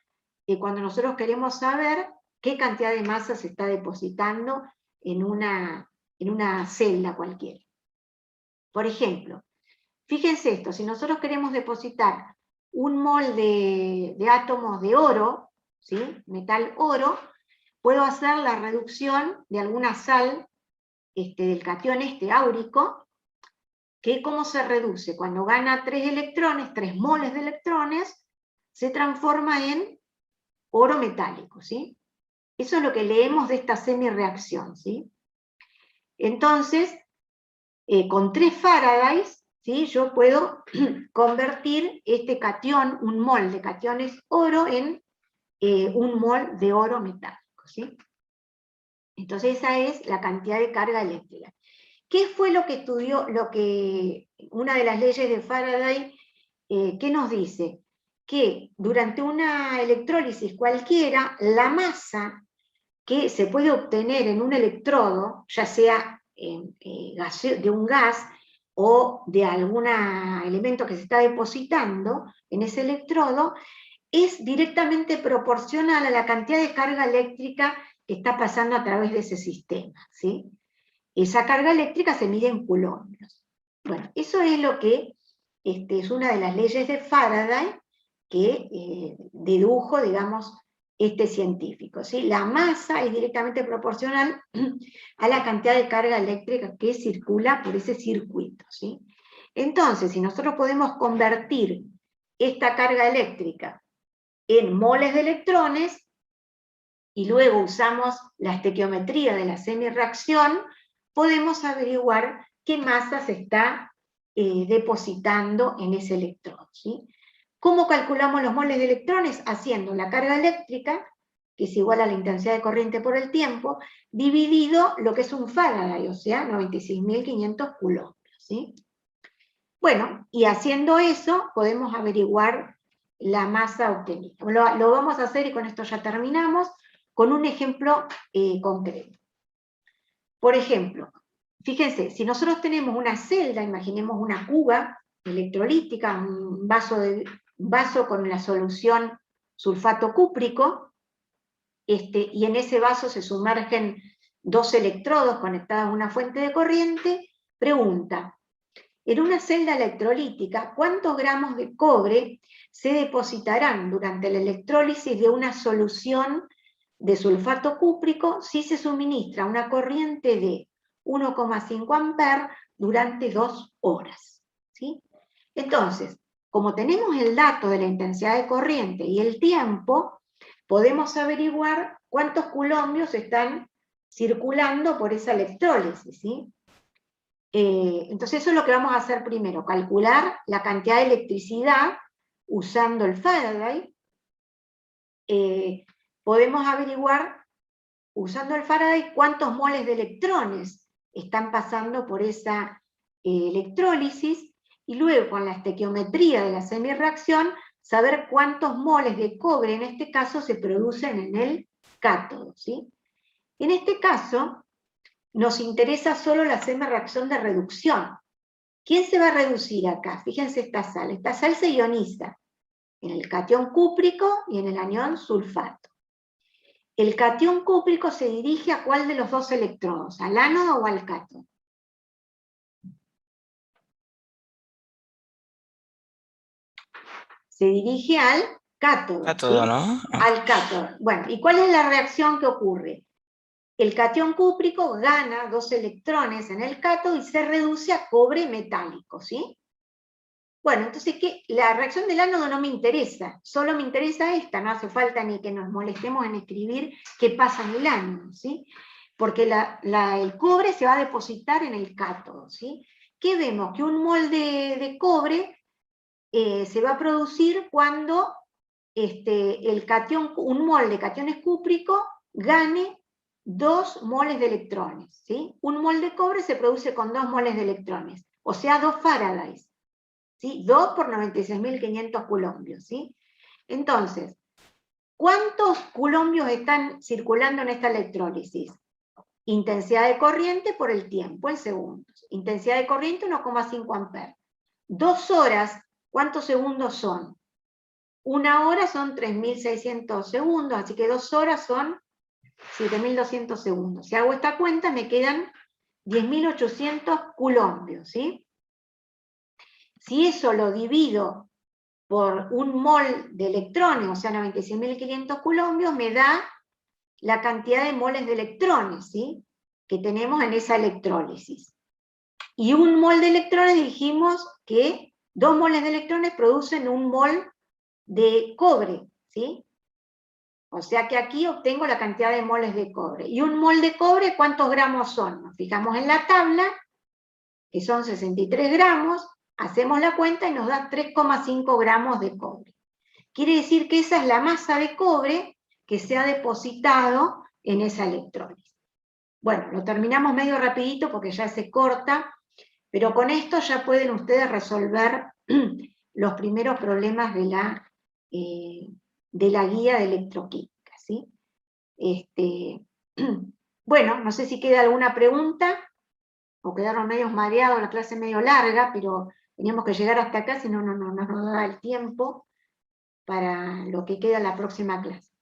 cuando nosotros queremos saber qué cantidad de masa se está depositando en una celda cualquiera. Por ejemplo, fíjense esto, si nosotros queremos depositar un mol de átomos de oro, ¿sí? Metal oro, puedo hacer la reducción de alguna sal del catión áurico, que ¿cómo se reduce? Cuando gana 3 electrones, 3 moles de electrones, se transforma en oro metálico, ¿sí? Eso es lo que leemos de esta semireacción, ¿sí? Entonces, con 3 Faradays, ¿sí? Yo puedo convertir este catión, un mol de cationes oro, en un mol de oro metálico, ¿sí? Entonces esa es la cantidad de carga eléctrica. ¿Qué fue lo que estudió, una de las leyes de Faraday, qué nos dice? Que durante una electrólisis cualquiera, la masa que se puede obtener en un electrodo, ya sea de un gas o de algún elemento que se está depositando en ese electrodo, es directamente proporcional a la cantidad de carga eléctrica que está pasando a través de ese sistema, ¿sí? Esa carga eléctrica se mide en coulombios. Bueno, eso es lo que es una de las leyes de Faraday que dedujo, digamos, este científico, ¿sí? La masa es directamente proporcional a la cantidad de carga eléctrica que circula por ese circuito, ¿sí? Entonces, si nosotros podemos convertir esta carga eléctrica en moles de electrones, y luego usamos la estequiometría de la semireacción, podemos averiguar qué masa se está depositando en ese electrodo, ¿sí? ¿Cómo calculamos los moles de electrones? Haciendo la carga eléctrica, que es igual a la intensidad de corriente por el tiempo, dividido lo que es un Faraday, o sea, 96.500 coulombios, ¿sí? Bueno, y haciendo eso podemos averiguar la masa obtenida. Lo vamos a hacer, y con esto ya terminamos, con un ejemplo concreto. Por ejemplo, fíjense, si nosotros tenemos una celda, imaginemos una cuba electrolítica, un vaso con la solución sulfato cúprico, y en ese vaso se sumergen 2 electrodos conectados a una fuente de corriente, pregunta, en una celda electrolítica, ¿cuántos gramos de cobre se depositarán durante la electrólisis de una solución de sulfato cúprico si se suministra una corriente de 1,5 amperes durante 2 horas? ¿Sí? Entonces, como tenemos el dato de la intensidad de corriente y el tiempo, podemos averiguar cuántos coulombios están circulando por esa electrólisis, ¿sí? Entonces eso es lo que vamos a hacer primero, calcular la cantidad de electricidad usando el Faraday. Podemos averiguar, usando el Faraday, cuántos moles de electrones están pasando por esa electrólisis, y luego con la estequiometría de la semirreacción, saber cuántos moles de cobre, en este caso, se producen en el cátodo, ¿sí? En este caso, nos interesa solo la semirreacción de reducción. ¿Quién se va a reducir acá? Fíjense esta sal. Esta sal se ioniza en el catión cúprico y en el anión sulfato. El catión cúprico se dirige a ¿cuál de los dos electrodos? ¿Al ánodo o al cátodo? Se dirige al cátodo. Cátodo, ¿sí? ¿no? Al cátodo. Bueno, ¿y cuál es la reacción que ocurre? El catión cúprico gana 2 electrones en el cátodo y se reduce a cobre metálico, ¿sí? Bueno, entonces, la reacción del ánodo no me interesa, solo me interesa esta, no hace falta ni que nos molestemos en escribir qué pasa en el ánodo, ¿sí? Porque el cobre se va a depositar en el cátodo, ¿sí? ¿Qué vemos? Que un mol de cobre se va a producir cuando un mol de cationes cúprico gane 2 moles de electrones, ¿sí? Un mol de cobre se produce con 2 moles de electrones, o sea, 2 Faradays, ¿sí? 2 por 96.500 coulombios, ¿sí? Entonces, ¿cuántos coulombios están circulando en esta electrólisis? Intensidad de corriente por el tiempo, en segundos. Intensidad de corriente 1,5 amperes. 2 horas, ¿cuántos segundos son? 1 hora son 3.600 segundos, así que 2 horas son 7.200 segundos. Si hago esta cuenta, me quedan 10.800 coulombios, ¿sí? Si eso lo divido por un mol de electrones, o sea, 96.500 coulombios, me da la cantidad de moles de electrones, ¿sí? Que tenemos en esa electrólisis. Y un mol de electrones, dijimos que 2 moles de electrones producen un mol de cobre, ¿sí? O sea que aquí obtengo la cantidad de moles de cobre. Y un mol de cobre, ¿cuántos gramos son? Nos fijamos en la tabla, que son 63 gramos, hacemos la cuenta y nos da 3,5 gramos de cobre. Quiere decir que esa es la masa de cobre que se ha depositado en esa electrólisis. Bueno, lo terminamos medio rapidito porque ya se corta, pero con esto ya pueden ustedes resolver los primeros problemas de la guía de electroquímica, ¿sí? Bueno, no sé si queda alguna pregunta, o quedaron medios mareados, la clase medio larga, pero teníamos que llegar hasta acá, si no nos da el tiempo para lo que queda en la próxima clase.